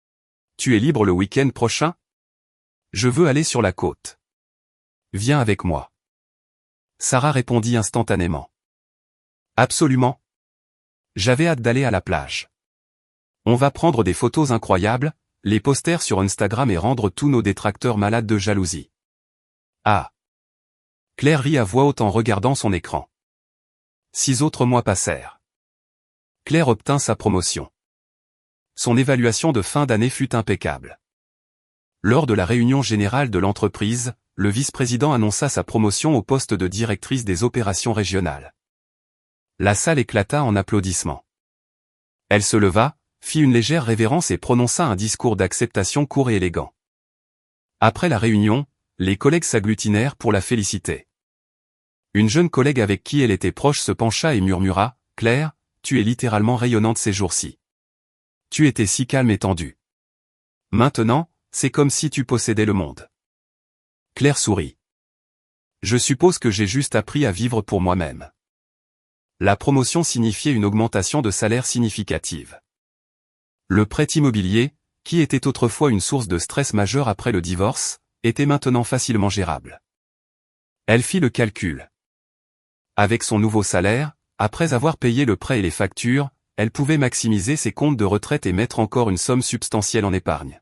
A: « Tu es libre le week-end prochain ? Je veux aller sur la côte. Viens avec moi. » Sarah répondit instantanément. « Absolument. J'avais hâte d'aller à la plage. On va prendre des photos incroyables, les poster sur Instagram et rendre tous nos détracteurs malades de jalousie. » Ah. Claire rit à voix haute en regardant son écran. 6 autres mois passèrent. Claire obtint sa promotion. Son évaluation de fin d'année fut impeccable. Lors de la réunion générale de l'entreprise, le vice-président annonça sa promotion au poste de directrice des opérations régionales. La salle éclata en applaudissements. Elle se leva, fit une légère révérence et prononça un discours d'acceptation court et élégant. Après la réunion, les collègues s'agglutinèrent pour la féliciter. Une jeune collègue avec qui elle était proche se pencha et murmura « Claire, tu es littéralement rayonnante ces jours-ci. Tu étais si calme et tendue. Maintenant, c'est comme si tu possédais le monde. » Claire sourit. « Je suppose que j'ai juste appris à vivre pour moi-même. » La promotion signifiait une augmentation de salaire significative. Le prêt immobilier, qui était autrefois une source de stress majeur après le divorce, était maintenant facilement gérable. Elle fit le calcul. Avec son nouveau salaire, après avoir payé le prêt et les factures, elle pouvait maximiser ses comptes de retraite et mettre encore une somme substantielle en épargne.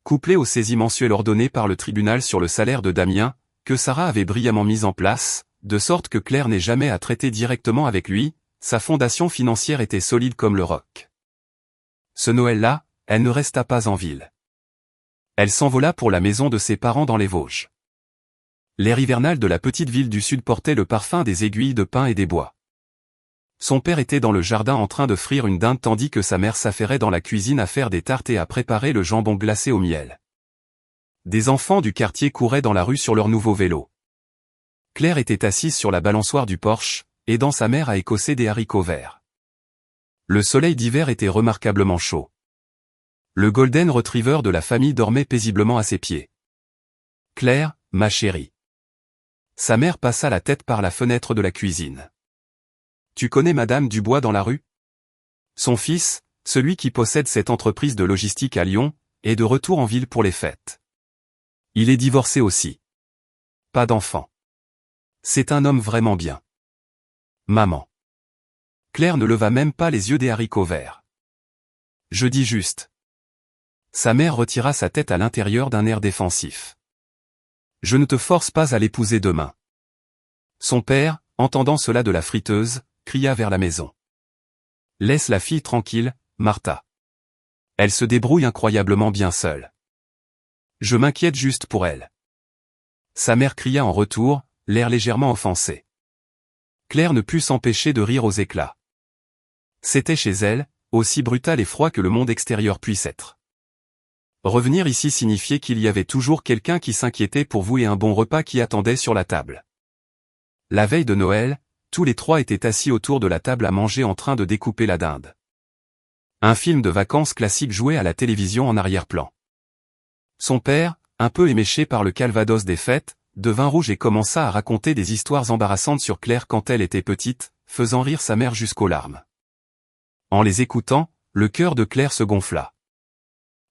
A: Couplée aux saisies mensuelles ordonnées par le tribunal sur le salaire de Damien, que Sarah avait brillamment mis en place, de sorte que Claire n'ait jamais à traiter directement avec lui, sa fondation financière était solide comme le roc. Ce Noël-là, elle ne resta pas en ville. Elle s'envola pour la maison de ses parents dans les Vosges. L'air hivernal de la petite ville du sud portait le parfum des aiguilles de pin et des bois. Son père était dans le jardin en train de frire une dinde tandis que sa mère s'affairait dans la cuisine à faire des tartes et à préparer le jambon glacé au miel. Des enfants du quartier couraient dans la rue sur leur nouveau vélo. Claire était assise sur la balançoire du porche, aidant sa mère à écosser des haricots verts. Le soleil d'hiver était remarquablement chaud. Le golden retriever de la famille dormait paisiblement à ses pieds. « Claire, ma chérie. » Sa mère passa la tête par la fenêtre de la cuisine. « Tu connais Madame Dubois dans la rue ? Son fils, celui qui possède cette entreprise de logistique à Lyon, est de retour en ville pour les fêtes. Il est divorcé aussi. Pas d'enfant. C'est un homme vraiment bien. Maman. » Claire ne leva même pas les yeux des haricots verts. « Je dis juste. » Sa mère retira sa tête à l'intérieur d'un air défensif. Je ne te force pas à l'épouser demain. Son père, entendant cela de la friteuse, cria vers la maison. Laisse la fille tranquille, Martha. Elle se débrouille incroyablement bien seule. Je m'inquiète juste pour elle. Sa mère cria en retour, l'air légèrement offensé. Claire ne put s'empêcher de rire aux éclats. C'était chez elle, aussi brutal et froid que le monde extérieur puisse être. Revenir ici signifiait qu'il y avait toujours quelqu'un qui s'inquiétait pour vous et un bon repas qui attendait sur la table. La veille de Noël, tous les trois étaient assis autour de la table à manger en train de découper la dinde. Un film de vacances classique jouait à la télévision en arrière-plan. Son père, un peu éméché par le calvados des fêtes, devint rouge et commença à raconter des histoires embarrassantes sur Claire quand elle était petite, faisant rire sa mère jusqu'aux larmes. En les écoutant, le cœur de Claire se gonfla.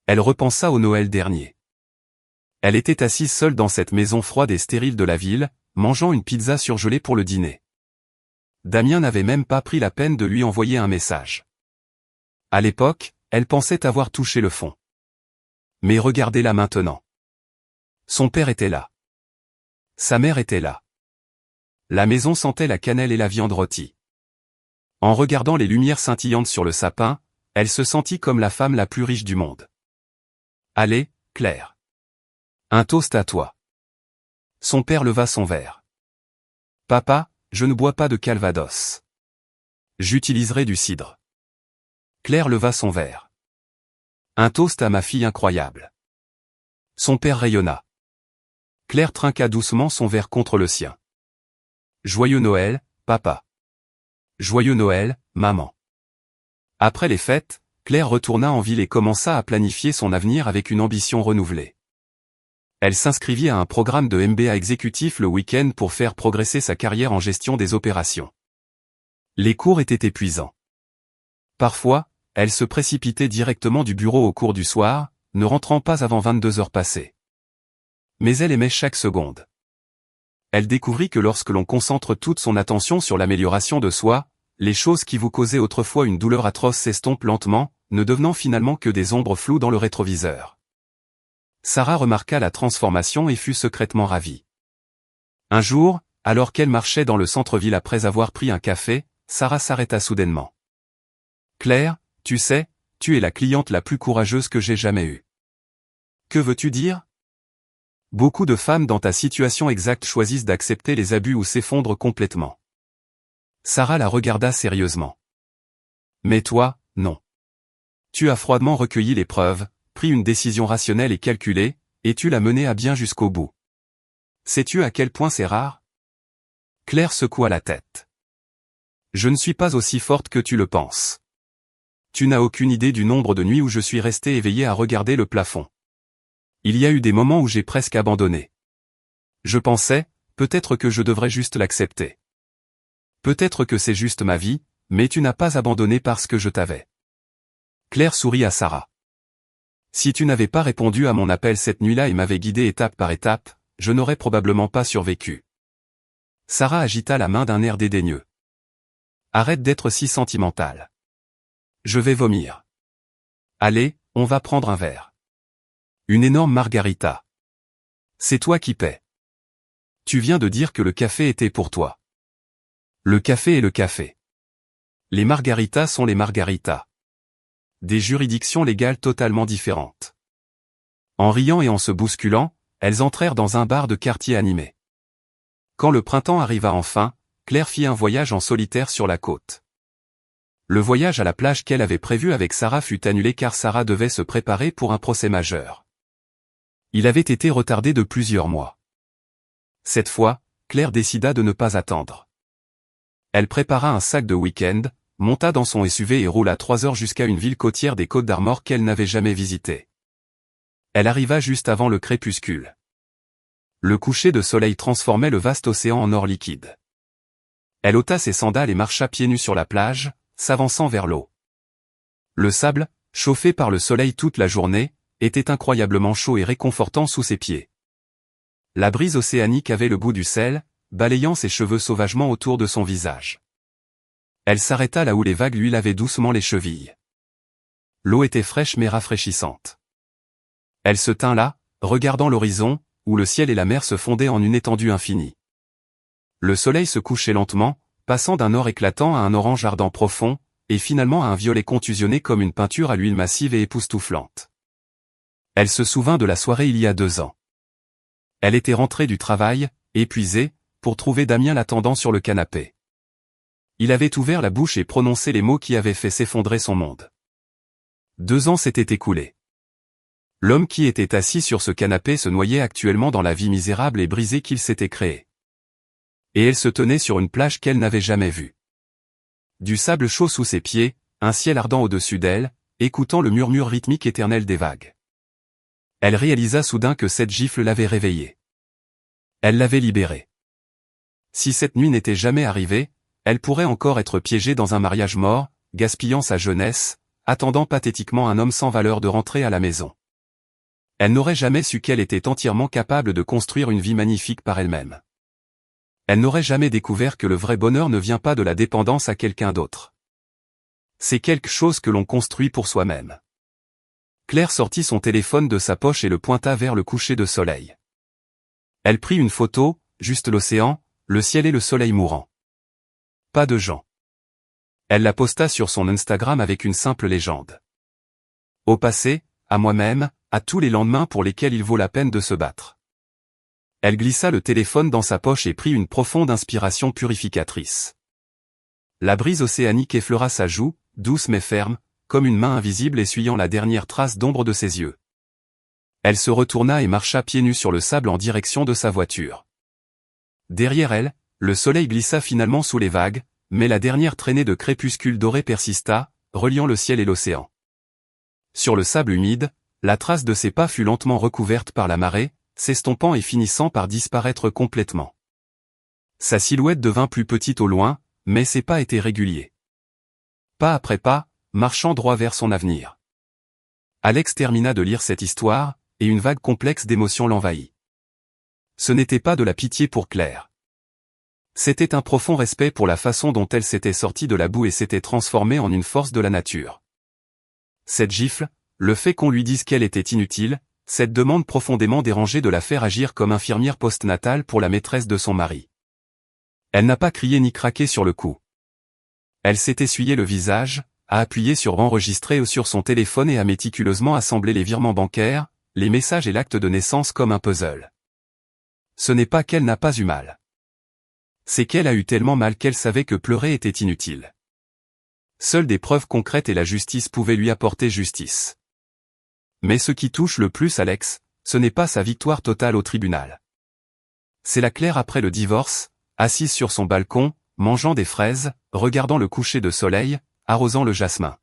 A: Elle repensa au Noël dernier. Elle était assise seule dans cette maison froide et stérile de la ville, mangeant une pizza surgelée pour le dîner. Damien n'avait même pas pris la peine de lui envoyer un message. À l'époque, elle pensait avoir touché le fond. Mais regardez-la maintenant. Son père était là. Sa mère était là. La maison sentait la cannelle et la viande rôtie. En regardant les lumières scintillantes sur le sapin, elle se sentit comme la femme la plus riche du monde. Allez, Claire. Un toast à toi. Son père leva son verre. Papa, je ne bois pas de calvados. J'utiliserai du cidre. Claire leva son verre. Un toast à ma fille incroyable. Son père rayonna. Claire trinqua doucement son verre contre le sien. Joyeux Noël, papa. Joyeux Noël, maman. Après les fêtes, Claire retourna en ville et commença à planifier son avenir avec une ambition renouvelée. Elle s'inscrivit à un programme de MBA exécutif le week-end pour faire progresser sa carrière en gestion des opérations. Les cours étaient épuisants. Parfois, elle se précipitait directement du bureau au cours du soir, ne rentrant pas avant 22 heures passées. Mais elle aimait chaque seconde. Elle découvrit que lorsque l'on concentre toute son attention sur l'amélioration de soi, les choses qui vous causaient autrefois une douleur atroce s'estompent lentement, ne devenant finalement que des ombres floues dans le rétroviseur. Sarah remarqua la transformation et fut secrètement ravie. Un jour, alors qu'elle marchait dans le centre-ville après avoir pris un café, Sarah s'arrêta soudainement. « Claire, tu sais, tu es la cliente la plus courageuse que j'ai jamais eue. » « Que veux-tu dire ? » Beaucoup de femmes dans ta situation exacte choisissent d'accepter les abus ou s'effondrent complètement. Sarah la regarda sérieusement. Mais toi, non. Tu as froidement recueilli les preuves, pris une décision rationnelle et calculée, et tu l'as menée à bien jusqu'au bout. Sais-tu à quel point c'est rare ? Claire secoua la tête. Je ne suis pas aussi forte que tu le penses. Tu n'as aucune idée du nombre de nuits où je suis restée éveillée à regarder le plafond. Il y a eu des moments où j'ai presque abandonné. Je pensais, peut-être que je devrais juste l'accepter. Peut-être que c'est juste ma vie, mais tu n'as pas abandonné parce que je t'avais. Claire sourit à Sarah. Si tu n'avais pas répondu à mon appel cette nuit-là et m'avais guidé étape par étape, je n'aurais probablement pas survécu. Sarah agita la main d'un air dédaigneux. Arrête d'être si sentimentale. Je vais vomir. Allez, on va prendre un verre. Une énorme margarita. C'est toi qui paies. Tu viens de dire que le café était pour toi. Le café est le café. Les margaritas sont les margaritas. Des juridictions légales totalement différentes. En riant et en se bousculant, elles entrèrent dans un bar de quartier animé. Quand le printemps arriva enfin, Claire fit un voyage en solitaire sur la côte. Le voyage à la plage qu'elle avait prévu avec Sarah fut annulé car Sarah devait se préparer pour un procès majeur. Il avait été retardé de plusieurs mois. Cette fois, Claire décida de ne pas attendre. Elle prépara un sac de week-end, monta dans son SUV et roula 3 heures jusqu'à une ville côtière des Côtes d'Armor qu'elle n'avait jamais visitée. Elle arriva juste avant le crépuscule. Le coucher de soleil transformait le vaste océan en or liquide. Elle ôta ses sandales et marcha pieds nus sur la plage, s'avançant vers l'eau. Le sable, chauffé par le soleil toute la journée, était incroyablement chaud et réconfortant sous ses pieds. La brise océanique avait le goût du sel, balayant ses cheveux sauvagement autour de son visage. Elle s'arrêta là où les vagues lui lavaient doucement les chevilles. L'eau était fraîche mais rafraîchissante. Elle se tint là, regardant l'horizon, où le ciel et la mer se fondaient en une étendue infinie. Le soleil se couchait lentement, passant d'un or éclatant à un orange ardent profond, et finalement à un violet contusionné comme une peinture à l'huile massive et époustouflante. Elle se souvint de la soirée il y a 2 ans. Elle était rentrée du travail, épuisée, pour trouver Damien l'attendant sur le canapé. Il avait ouvert la bouche et prononcé les mots qui avaient fait s'effondrer son monde. 2 ans s'étaient écoulés. L'homme qui était assis sur ce canapé se noyait actuellement dans la vie misérable et brisée qu'il s'était créée. Et elle se tenait sur une plage qu'elle n'avait jamais vue. Du sable chaud sous ses pieds, un ciel ardent au-dessus d'elle, écoutant le murmure rythmique éternel des vagues. Elle réalisa soudain que cette gifle l'avait réveillée. Elle l'avait libérée. Si cette nuit n'était jamais arrivée, elle pourrait encore être piégée dans un mariage mort, gaspillant sa jeunesse, attendant pathétiquement un homme sans valeur de rentrer à la maison. Elle n'aurait jamais su qu'elle était entièrement capable de construire une vie magnifique par elle-même. Elle n'aurait jamais découvert que le vrai bonheur ne vient pas de la dépendance à quelqu'un d'autre. C'est quelque chose que l'on construit pour soi-même. Claire sortit son téléphone de sa poche et le pointa vers le coucher de soleil. Elle prit une photo, juste l'océan, le ciel et le soleil mourant. Pas de gens. Elle la posta sur son Instagram avec une simple légende. Au passé, à moi-même, à tous les lendemains pour lesquels il vaut la peine de se battre. Elle glissa le téléphone dans sa poche et prit une profonde inspiration purificatrice. La brise océanique effleura sa joue, douce mais ferme, comme une main invisible essuyant la dernière trace d'ombre de ses yeux. Elle se retourna et marcha pieds nus sur le sable en direction de sa voiture. Derrière elle, le soleil glissa finalement sous les vagues, mais la dernière traînée de crépuscule doré persista, reliant le ciel et l'océan. Sur le sable humide, la trace de ses pas fut lentement recouverte par la marée, s'estompant et finissant par disparaître complètement. Sa silhouette devint plus petite au loin, mais ses pas étaient réguliers. Pas après pas, marchant droit vers son avenir. Alex termina de lire cette histoire, et une vague complexe d'émotions l'envahit. Ce n'était pas de la pitié pour Claire. C'était un profond respect pour la façon dont elle s'était sortie de la boue et s'était transformée en une force de la nature. Cette gifle, le fait qu'on lui dise qu'elle était inutile, cette demande profondément dérangée de la faire agir comme infirmière postnatale pour la maîtresse de son mari. Elle n'a pas crié ni craqué sur le coup. Elle s'est essuyé le visage, a appuyé sur enregistrer ou sur son téléphone et a méticuleusement assemblé les virements bancaires, les messages et l'acte de naissance comme un puzzle. Ce n'est pas qu'elle n'a pas eu mal. C'est qu'elle a eu tellement mal qu'elle savait que pleurer était inutile. Seules des preuves concrètes et la justice pouvaient lui apporter justice. Mais ce qui touche le plus Alex, ce n'est pas sa victoire totale au tribunal. C'est la Claire après le divorce, assise sur son balcon, mangeant des fraises, regardant le coucher de soleil, arrosant le jasmin.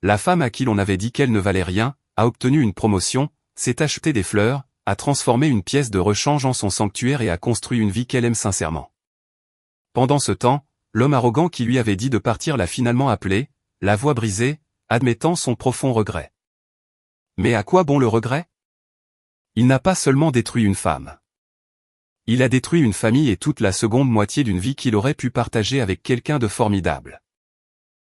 A: La femme à qui l'on avait dit qu'elle ne valait rien, a obtenu une promotion, s'est acheté des fleurs, a transformé une pièce de rechange en son sanctuaire et a construit une vie qu'elle aime sincèrement. Pendant ce temps, l'homme arrogant qui lui avait dit de partir l'a finalement appelé, la voix brisée, admettant son profond regret. Mais à quoi bon le regret? Il n'a pas seulement détruit une femme. Il a détruit une famille et toute la seconde moitié d'une vie qu'il aurait pu partager avec quelqu'un de formidable.